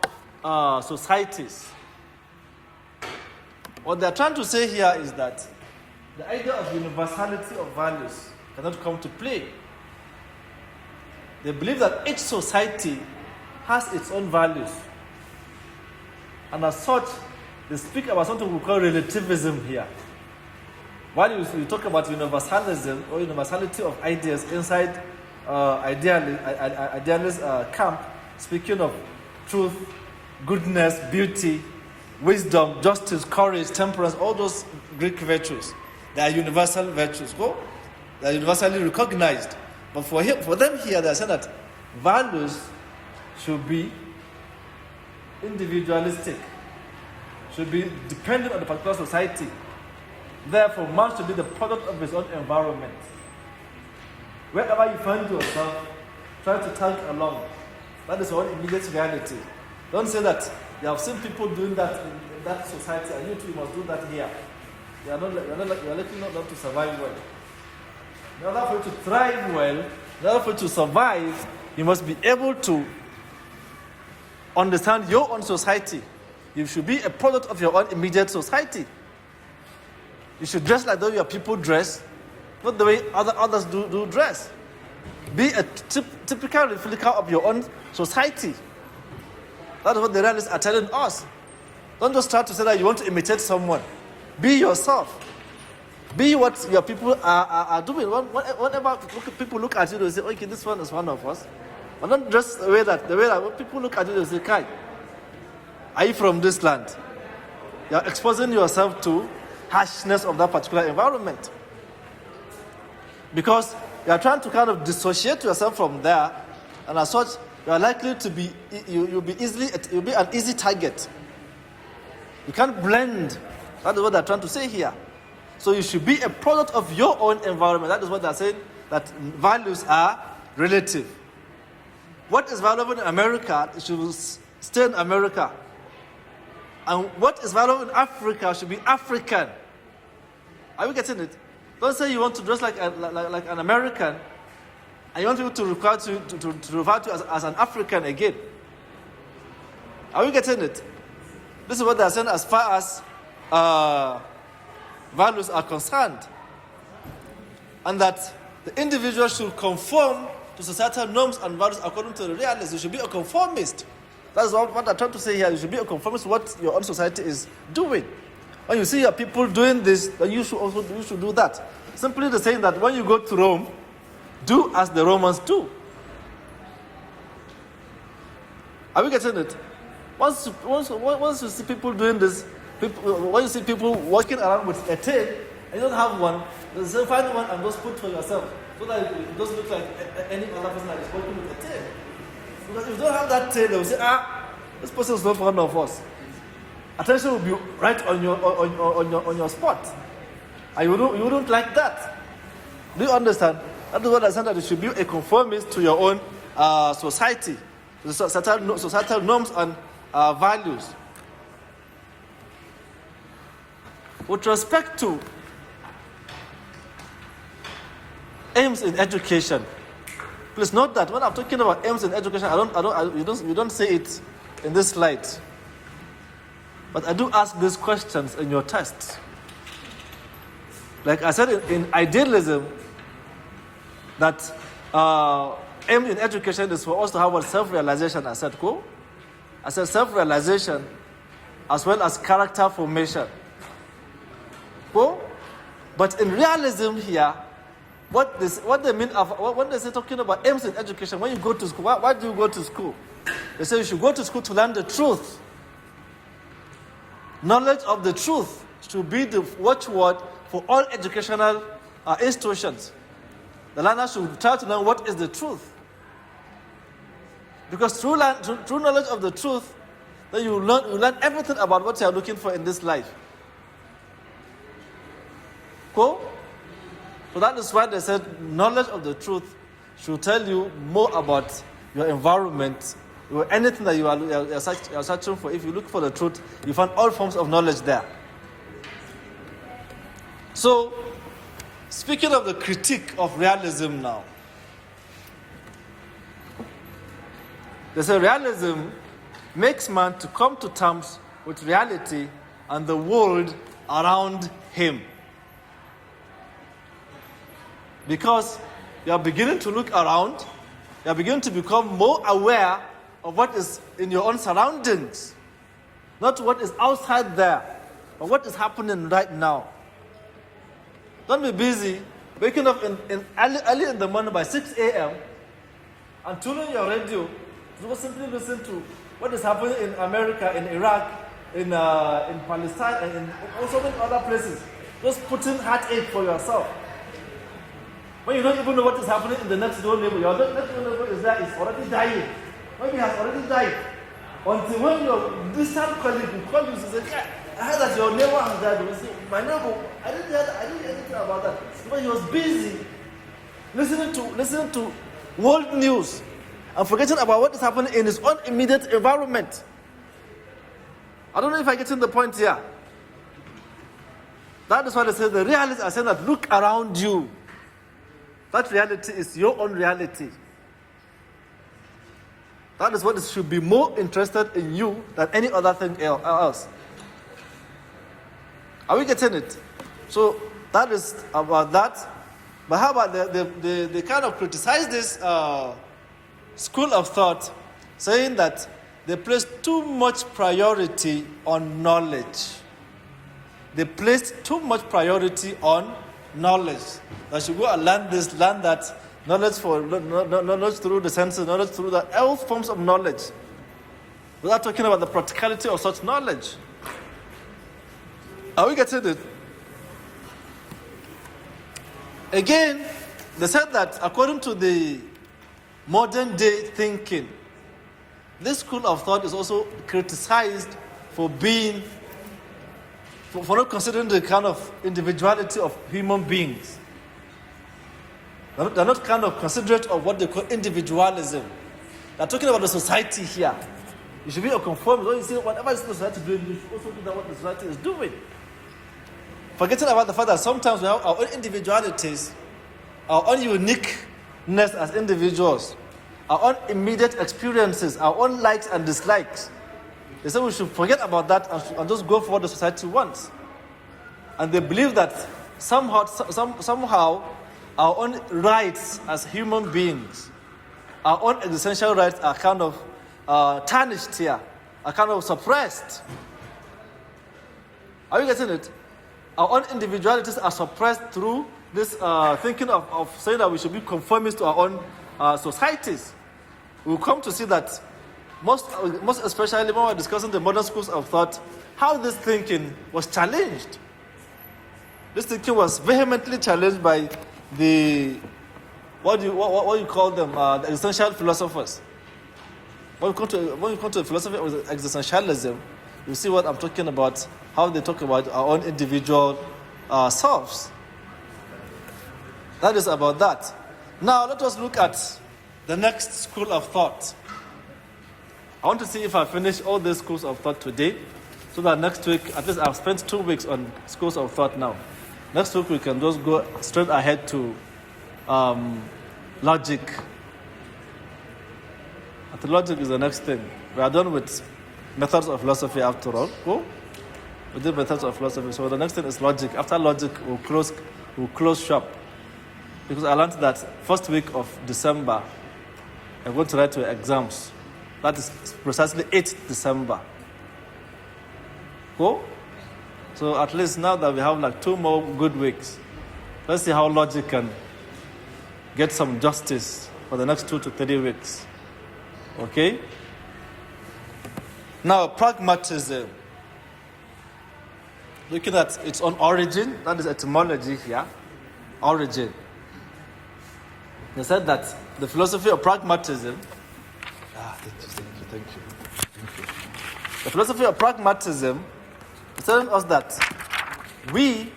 societies. What they're trying to say here is that the idea of universality of values cannot come to play. They believe that each society has its own values. And as such, they speak about something we call relativism here. While you talk about universalism or universality of ideas inside idealist camp, speaking of truth, goodness, beauty, wisdom, justice, courage, temperance, all those Greek virtues, they are universal virtues. They are universally recognized. But for them here, they are saying that values should be individualistic, should be dependent on the particular society. Therefore, man should be the product of his own environment. Wherever you find yourself, try to tag along. That is your own immediate reality. Don't say that you have seen people doing that in that society and you too must do that here. You are likely not to survive well. In order for you to thrive well, in order for you to survive, you must be able to understand your own society. You should be a product of your own immediate society. You should dress like the way your people dress, not the way others do dress. Be a typical replica of your own society. That is what the realists are telling us. Don't just try to say that you want to imitate someone. Be yourself. Be what your people are doing. Whenever people look at you, they say, okay, this one is one of us. But not just the way that when people look at you, they say, Kai, are you from this land? You're exposing yourself to harshness of that particular environment. Because you are trying to kind of dissociate yourself from there, and as such, you are likely to be, you'll be an easy target. You can't blend. That is what they're trying to say here. So you should be a product of your own environment. That is what they're saying, that values are relative. What is valuable in America, it should stay in America. And what is valuable in Africa should be African. Are we getting it? Don't say you want to dress like an American and you want people to refer to you as an African again. Are we getting it? This is what they're saying as far as values are concerned. And that the individual should conform to societal norms and values according to the realists. You should be a conformist. That's what I'm trying to say here. You should be a conformist to what your own society is doing. When you see your people doing this, then you should do that. Simply the saying that when you go to Rome, do as the Romans do. Are we getting it? Once you see people doing this, when you see people walking around with a tail, and you don't have one, then say find one and just put for yourself, so that it doesn't look like any other person that is walking with a tail. Because if you don't have that tail, they will say, this person is not one of us. Attention will be right on your spot, and you wouldn't like that. Do you understand? That is what I said, that you should be a conformist to your own society, societal norms and values. With respect to aims in education, please note that when I'm talking about aims in education, we don't say it in this slide. But I do ask these questions in your tests. Like I said in idealism, that aim in education is for us to have a self-realization. I said self-realization as well as character formation. Cool? But in realism here, what they mean of when they say talking about aims in education, when you go to school, why do you go to school? They say you should go to school to learn the truth. Knowledge of the truth should be the watchword for all educational institutions. The learner should try to learn what is the truth. Because through knowledge of the truth, then you learn everything about what you are looking for in this life. Cool? So that is why they said knowledge of the truth should tell you more about your environment, or anything that you are searching for. If you look for the truth, you find all forms of knowledge there. So, speaking of the critique of realism now, they say realism makes man to come to terms with reality and the world around him. Because you are beginning to look around, you are beginning to become more aware of what is in your own surroundings. Not what is outside there, but what is happening right now. Don't be busy waking up early in the morning by 6 a.m. and tuning your radio to simply listen to what is happening in America, in Iraq, in Palestine, and in also in other places. Just putting heartache for yourself. When you don't even know what is happening in the next door neighbor, your next door neighbor is already dying. Maybe has already died. Until when your distant colleague will call you and say, yeah, I heard that your neighbor has died. You say, my neighbor, I didn't hear anything about that. But he was busy listening to world news and forgetting about what is happening in his own immediate environment. I don't know if I'm getting the point here. That is why they say the realists are saying that look around you. That reality is your own reality. That is what should be more interested in you than any other thing else. Are we getting it? So that is about that. But how about they kind of criticize this school of thought, saying that they place too much priority on knowledge. They placed too much priority on knowledge. That you go and learn this, learn that, knowledge through the senses, knowledge through all forms of knowledge. Without talking about the practicality of such knowledge. Are we getting it? Again, they said that according to the modern day thinking, this school of thought is also criticized for not considering the kind of individuality of human beings. They're not kind of considerate of what they call individualism. They're talking about the society here. You should be a conformist. When you see whatever is the society doing, you should also do that what the society is doing. Forgetting about the fact that sometimes we have our own individualities, our own uniqueness as individuals, our own immediate experiences, our own likes and dislikes. They say we should forget about that and just go for what the society wants. And they believe that somehow our own rights as human beings, our own existential rights are kind of tarnished here, are kind of suppressed. Are you getting it? Our own individualities are suppressed through this thinking of saying that we should be conformist to our own societies. We'll come to see that most especially when we're discussing the modern schools of thought, how this thinking was challenged. This thinking was vehemently challenged by the what you call them, the existential philosophers. When you come to philosophy of existentialism, you see what I'm talking about, how they talk about our own individual selves. That is about that. Now let us look at the next school of thought. I want to see if I finish all these schools of thought today, so that next week, at least I've spent 2 weeks on schools of thought now. Next week we can just go straight ahead to logic. And logic is the next thing. We are done with methods of philosophy after all. Cool? We did methods of philosophy, so the next thing is logic. After logic, we'll close shop. Because I learned that first week of December, I'm going to write to exams. That is precisely 8th December. Cool? So at least now that we have like 2 more good weeks, let's see how logic can get some justice for the next 2 to 3 weeks. Okay? Now, pragmatism. Looking at its own origin, that is etymology here. Origin. They said that the philosophy of pragmatism. Thank you. The philosophy of pragmatism is telling us that we,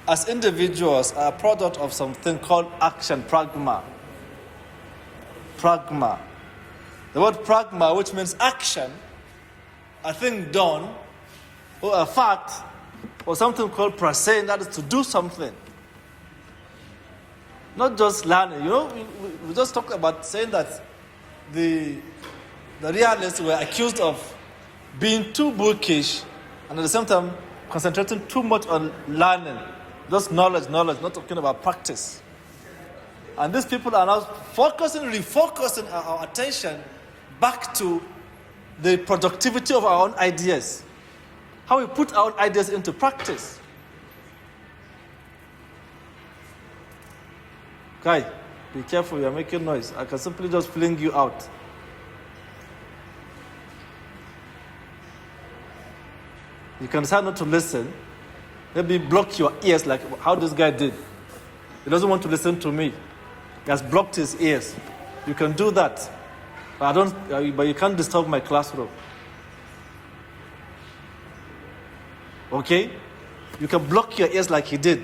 as individuals, are a product of something called action, pragma. Pragma. The word pragma, which means action, a thing done, or a fact, or something called prasein, that is to do something. Not just learning. You know, we just talked about saying that the realists were accused of being too bookish and at the same time concentrating too much on learning. Just knowledge, not talking about practice. And these people are now refocusing our attention back to the productivity of our own ideas. How we put our own ideas into practice. Guy, be careful, you're making noise. I can simply just fling you out. You can decide not to listen. Maybe block your ears like how this guy did. He doesn't want to listen to me. He has blocked his ears. You can do that. But you can't disturb my classroom. Okay? You can block your ears like he did.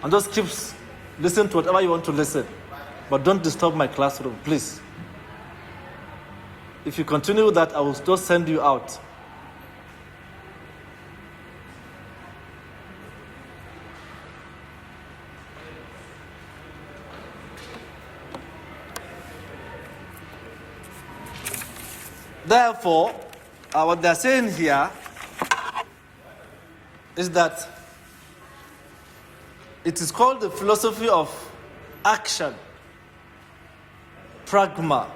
And just keep listening to whatever you want to listen. But don't disturb my classroom, please. If you continue with that, I will just send you out. Therefore, what they're saying here is that it is called the philosophy of action, pragma.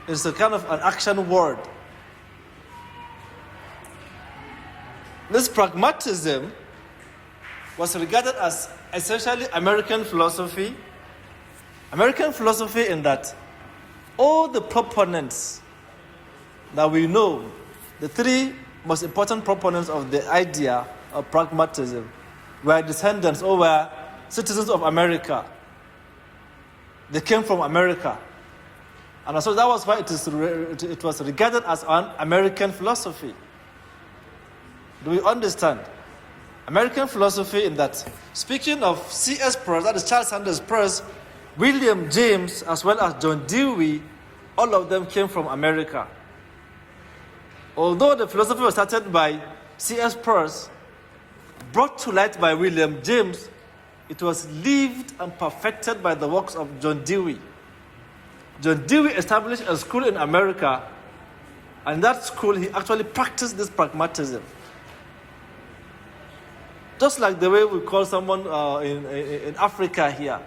It's a kind of an action word. This pragmatism was regarded as essentially American philosophy. American philosophy in that all the proponents that we know, the 3 most important proponents of the idea of pragmatism, were descendants or were citizens of America. They came from America. And so that was why it was regarded as an American philosophy. Do we understand? American philosophy in that, speaking of C.S. Peirce, that is Charles Sanders Peirce, William James, as well as John Dewey, all of them came from America. Although the philosophy was started by C.S. Peirce, brought to light by William James, it was lived and perfected by the works of John Dewey. John Dewey established a school in America, and in that school he actually practiced this pragmatism. Just like the way we call someone in Africa here,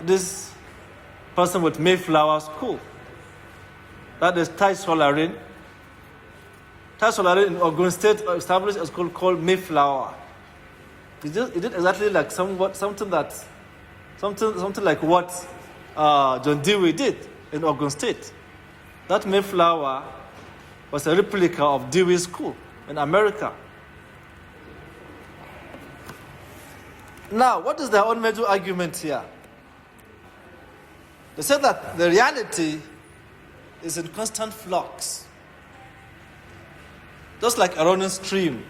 this person with Mayflower School. That is Tai Solarin. Tai Solarin in Ogun State established a school called Mayflower. He did exactly like something like what John Dewey did in Ogun State. That Mayflower was a replica of Dewey's school in America. Now, what is their own major argument here? They said that the reality is in constant flux. Just like a running stream.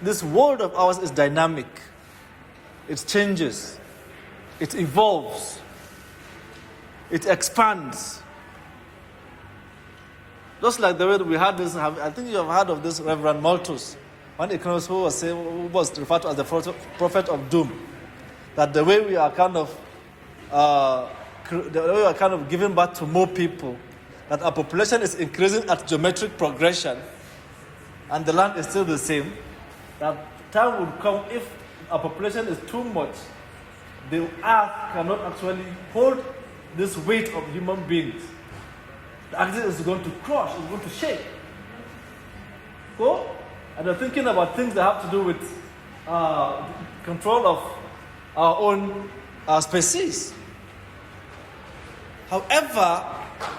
This world of ours is dynamic. It changes. It evolves. It expands. Just like the way we had this, I think you have heard of this Reverend Malthus, one economist who was referred to as the prophet of doom. That the way we are kind of giving birth to more people, that our population is increasing at geometric progression, and the land is still the same, that time will come if our population is too much, the earth cannot actually hold this weight of human beings. The axis is going to crush, it's going to shake. Go? And they're thinking about things that have to do with control of our own species. However,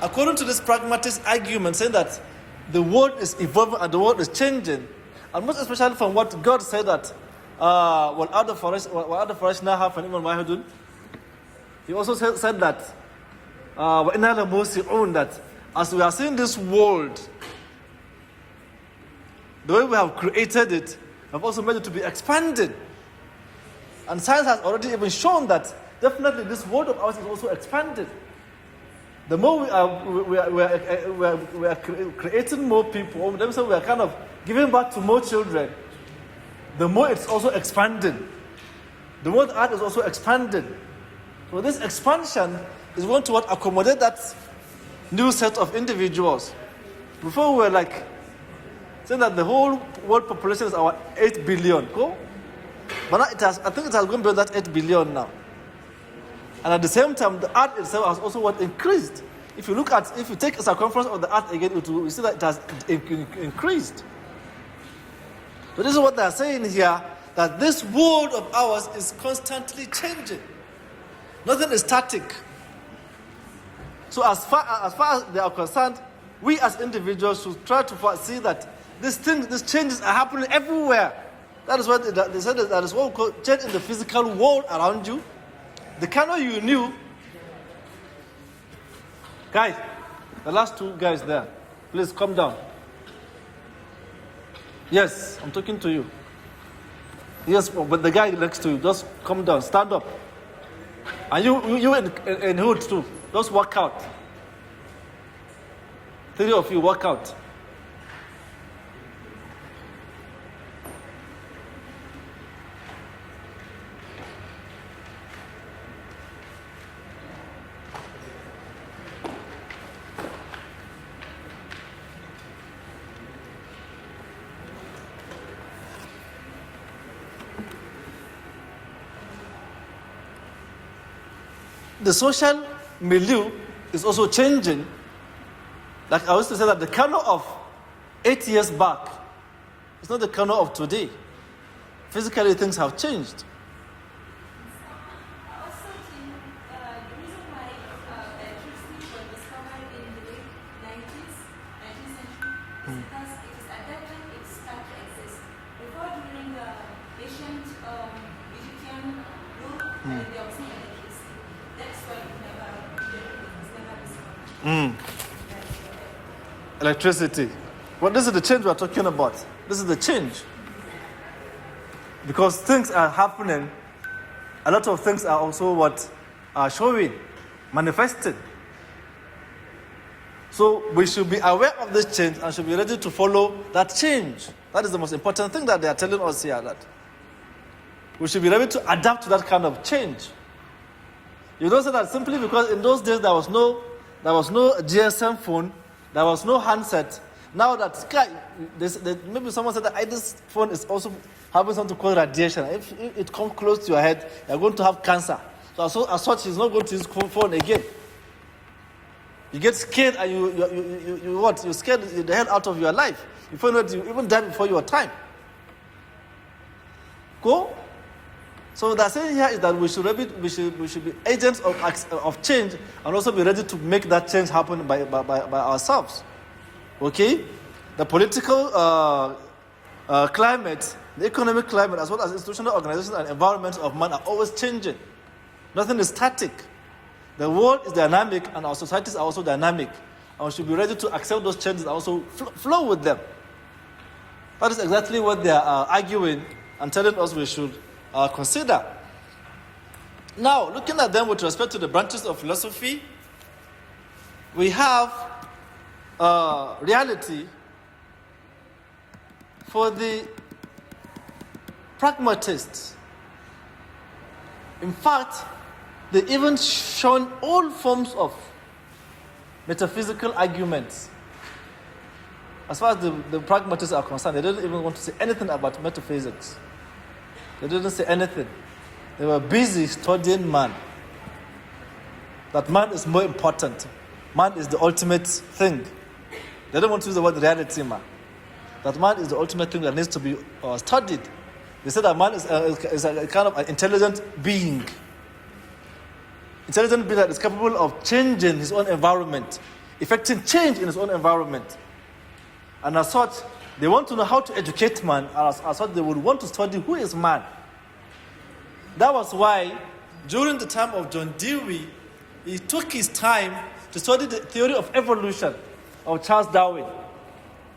according to this pragmatist argument, saying that the world is evolving and the world is changing, and most especially from what God said that وَالْأَرْضَ فَرَشْنَاهَا فَنِعْمَ الْمَاهِدُونَ. He also said that وَإِنَّا لَمُوسِعُونَ, that as we are seeing this world, the way we have created it, we have also made it to be expanded. And science has already even shown that definitely this world of ours is also expanded. The more we are creating more people, or let me say we are kind of giving birth to more children, the more it's also expanding. The more the earth is also expanding. So this expansion is going to accommodate that new set of individuals. Before we were like saying that the whole world population is our 8 billion. Cool? But now I think it has gone beyond that 8 billion now. And at the same time, the earth itself has also increased. If you take a circumference of the earth again, you see that it has increased. So this is what they are saying here, that this world of ours is constantly changing. Nothing is static. So as far as they are concerned, we as individuals should try to see that these changes are happening everywhere. That is what they said. That is what we call change in the physical world around you. The canoe you knew, guys, the last two guys there, please come down. Yes, I'm talking to you. Yes, but the guy next to you, just come down, stand up. And you in hood too, just walk out. 3 of you walk out. The social milieu is also changing. Like I used to say that the canoe of 8 years back is not the canoe of today. Physically, things have changed. Also, the reason why electricity was discovered in the late 19th century is because it is at that time it started to exist. Before, during the ancient Egyptian rule, there was no electricity. That's why it was never discovered. Electricity. Well, this is the change we are talking about. This is the change. Because things are happening, a lot of things are also what are showing, manifesting. So we should be aware of this change and should be ready to follow that change. That is the most important thing that they are telling us here, that we should be ready to adapt to that kind of change. You don't say that simply because in those days there was no GSM phone, there was no handset. Now that maybe someone said that this phone is also having something called radiation. If it comes close to your head, you're going to have cancer. So as such, he's not going to use phone again. You get scared and you scared the hell out of your life. You find out you even die before your time. Go. So what they're saying here is that we should be agents of change and also be ready to make that change happen by ourselves. Okay? The political climate, the economic climate, as well as institutional organizations and environments of man are always changing. Nothing is static. The world is dynamic and our societies are also dynamic. And we should be ready to accept those changes and also flow with them. That is exactly what they are arguing and telling us we should consider. Now, looking at them with respect to the branches of philosophy, we have reality. For the pragmatists, in fact, they even shun all forms of metaphysical arguments. As far as the pragmatists are concerned, they didn't even want to say anything about metaphysics. They didn't say anything. They were busy studying man. That man is more important. Man is the ultimate thing. They don't want to use the word reality, man. That man is the ultimate thing that needs to be studied. They say that man is a kind of an intelligent being. Intelligent being that is capable of changing his own environment, effecting change in his own environment. And as such, they want to know how to educate man. As such, they would want to study who is man. That was why, during the time of John Dewey, he took his time to study the theory of evolution of Charles Darwin.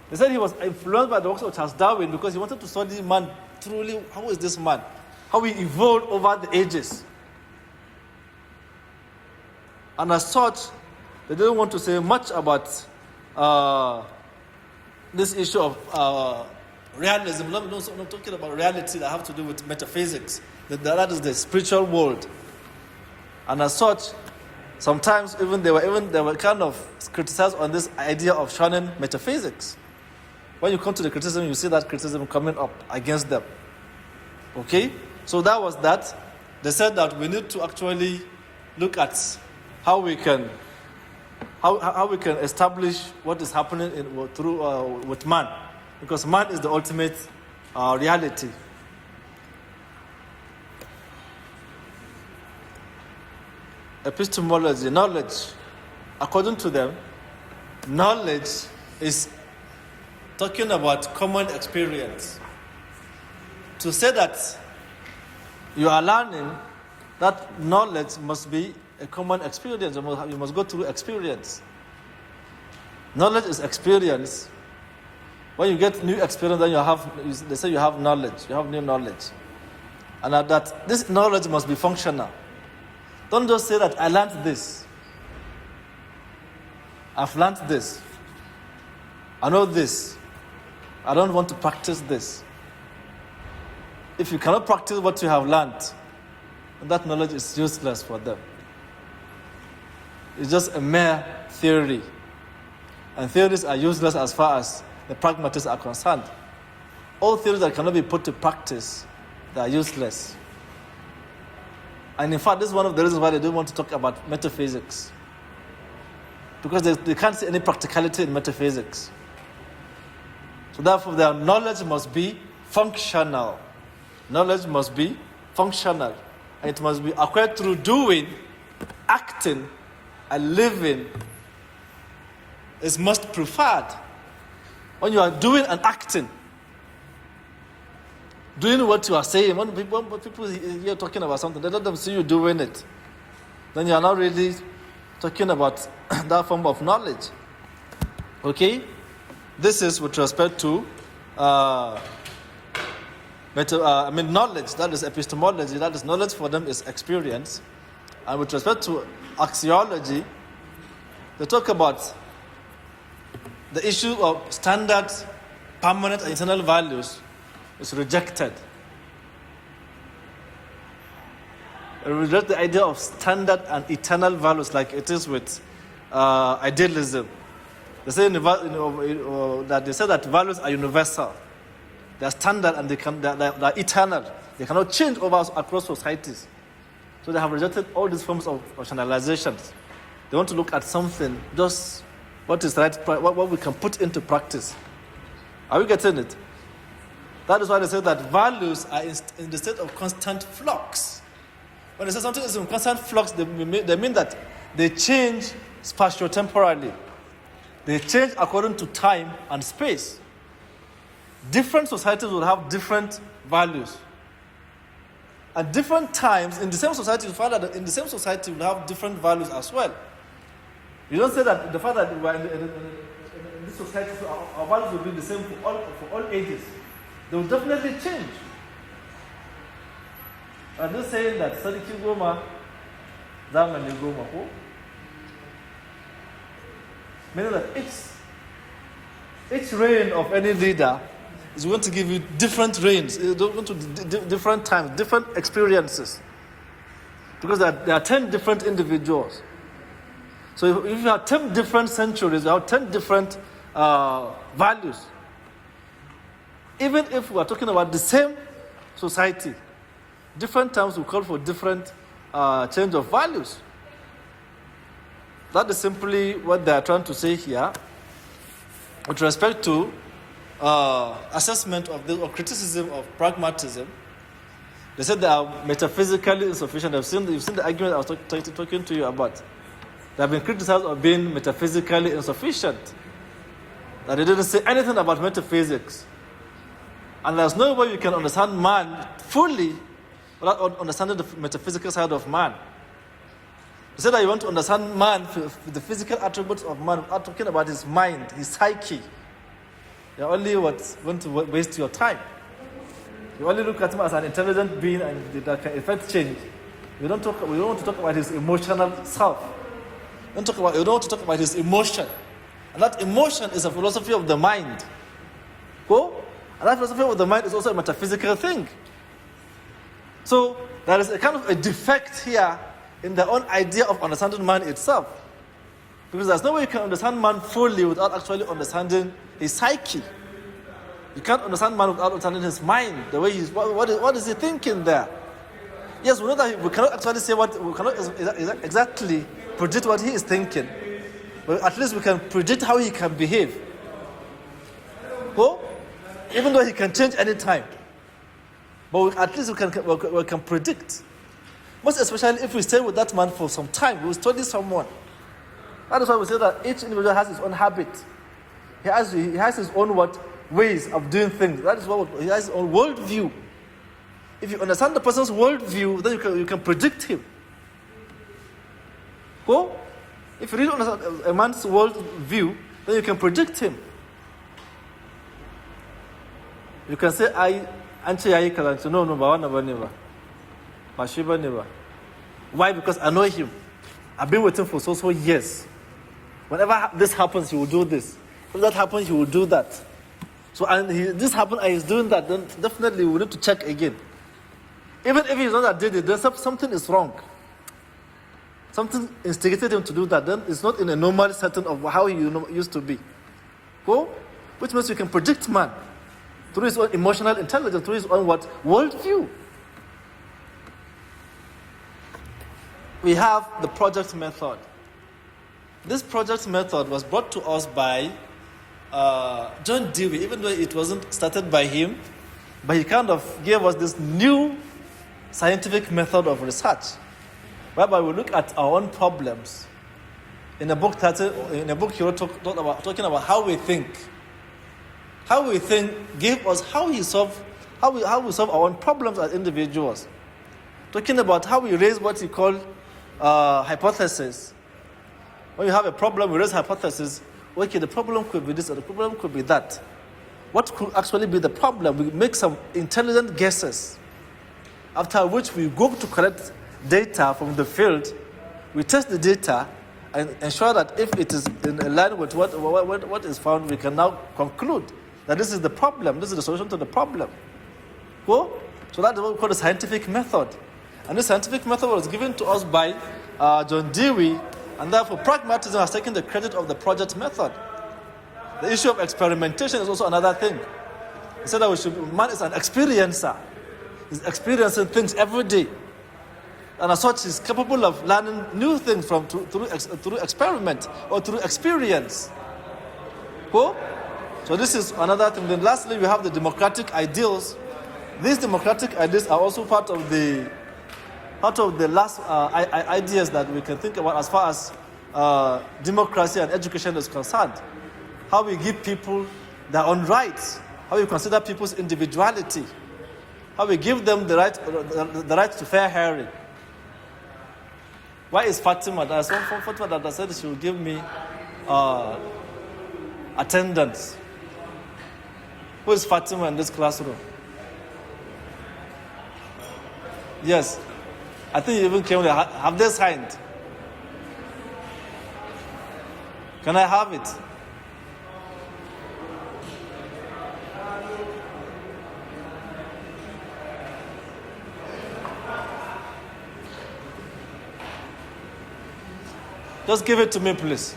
They said he was influenced by the works of Charles Darwin because he wanted to study man truly. How is this man? How he evolved over the ages. And as such, they didn't want to say much about this issue of realism. I'm not talking about reality that have to do with metaphysics. That is the spiritual world. And as such, sometimes even they were kind of criticized on this idea of shunning metaphysics. When you come to the criticism, you see that criticism coming up against them. Okay? So that was that. They said that we need to actually look at how we can establish what is happening with man, because man is the ultimate reality. Epistemology, knowledge. According to them, knowledge is talking about common experience. To say that you are learning, that knowledge must be a common experience. You must go through experience. Knowledge is experience. When you get new experience, then they say you have knowledge. You have new knowledge. And that this knowledge must be functional. Don't just say that I learned this. I've learned this. I know this. I don't want to practice this. If you cannot practice what you have learned, that knowledge is useless for them. It's just a mere theory. And theories are useless as far as the pragmatists are concerned. All theories that cannot be put to practice, they are useless. And in fact, this is one of the reasons why they don't want to talk about metaphysics. Because they can't see any practicality in metaphysics. So therefore, their knowledge must be functional. Knowledge must be functional. And it must be acquired through doing, acting, and living is most preferred. When you are doing and acting, doing what you are saying, when people hear talking about something, they let them see you doing it. Then you are not really talking about that form of knowledge. Okay? This is with respect to knowledge. That is epistemology. That is knowledge for them is experience. And with respect to axiology, they talk about the issue of standard, permanent, and eternal values is rejected. They reject the idea of standard and eternal values like it is with idealism. They say that values are universal. They are standard and they are eternal. They cannot change across societies. So they have rejected all these forms of rationalizations. They want to look at something, just what is right, what we can put into practice. Are we getting it? That is why they say that values are in the state of constant flux. When they say something is in constant flux, they mean that they change spatio-temporally. They change according to time and space. Different societies will have different values. At different times, in the same society, you find that in the same society, will have different values as well. You don't say that the fact that we are in this society, so our values will be the same for all ages. They will definitely change. I'm just saying that Sadiki Goma, Zamani Goma, meaning that each reign of any leader is going to give you different reigns, going to different times, different experiences. Because there are 10 different individuals. So if you have 10 different centuries, you have 10 different values. Even if we are talking about the same society, Different terms will call for different change of values. That is simply what they are trying to say here with respect to assessment of this or criticism of pragmatism. They said they are metaphysically insufficient. You've seen the argument I was talking to you about. They have been criticized of being metaphysically insufficient. That they didn't say anything about metaphysics. And there's no way you can understand man fully without understanding the metaphysical side of man. They said that you want to understand man, the physical attributes of man, without talking about his mind, his psyche. You're only going to waste your time. You only look at him as an intelligent being and that can effect change. We don't want to talk about his emotional self. We don't want to talk about his emotion. And that emotion is a philosophy of the mind. Go? And that philosophy of the mind is also a metaphysical thing. So there is a kind of a defect here in their own idea of understanding man itself. Because there's no way you can understand man fully without actually understanding his psyche. You can't understand man without understanding his mind, the way what is he thinking there? Yes, we know that we cannot actually say we cannot exactly predict what he is thinking, but at least we can predict how he can behave. Go? Even though he can change any time, but at least we can predict. Most especially if we stay with that man for some time, we study someone. That is why we say that each individual has his own habit. He has his own ways of doing things. That is what he has his own worldview. If you understand the person's worldview, then you can predict him. Go? If you really understand a man's worldview, then you can predict him. You can say, no, why? Because I know him. I've been with him for so years. Whenever this happens, he will do this. If that happens, he will do that. So, this happened and he's doing that, then definitely we need to check again. Even if he's not that did it, then something is wrong. Something instigated him to do that, then it's not in a normal setting of how he used to be. Go? Which means you can predict man through his own emotional intelligence, through his own worldview. We have the project method. This project method was brought to us by John Dewey, even though it wasn't started by him, but he kind of gave us this new scientific method of research, whereby we look at our own problems. In a book he wrote talking about how we think. How we think gave us how we solve our own problems as individuals. Talking about how we raise what he called hypothesis. When you have a problem, we raise hypothesis. Okay, the problem could be this or the problem could be that. What could actually be the problem? We make some intelligent guesses. After which we go to collect data from the field. We test the data and ensure that if it is in line with what is found, we can now conclude that this is the problem. This is the solution to the problem. Cool? So that is what we call the scientific method. And this scientific method was given to us by John Dewey, and therefore pragmatism has taken the credit of the project method. The issue of experimentation is also another thing. He said that man is an experiencer. He's experiencing things every day. And as such, he's capable of learning new things through experiment or through experience. Cool? So this is another thing. Then lastly, we have the democratic ideals. These democratic ideas are also part of the last ideas that we can think about as far as democracy and education is concerned. How we give people their own rights. How we consider people's individuality. How we give them the right to fair hearing. Why is Fatima? There's one from Fatima that said she will give me attendance. Who is Fatima in this classroom? Yes. I think you even came there. Have they signed? Can I have it? Just give it to me, please.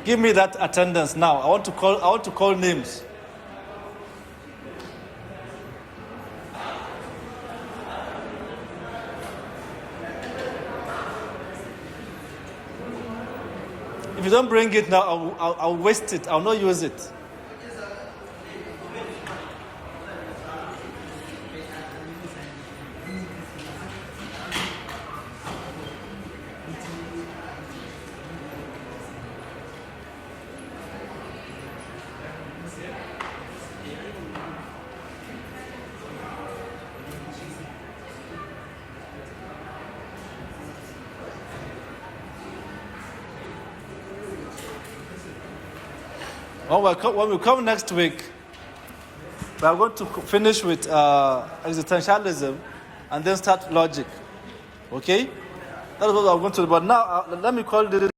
Give me that attendance now. I want to call names. If you don't bring it now, I'll waste it. I'll not use it. When we come next week, we are going to finish with existentialism and then start logic. Okay? That's what I'm going to do. But now, let me call this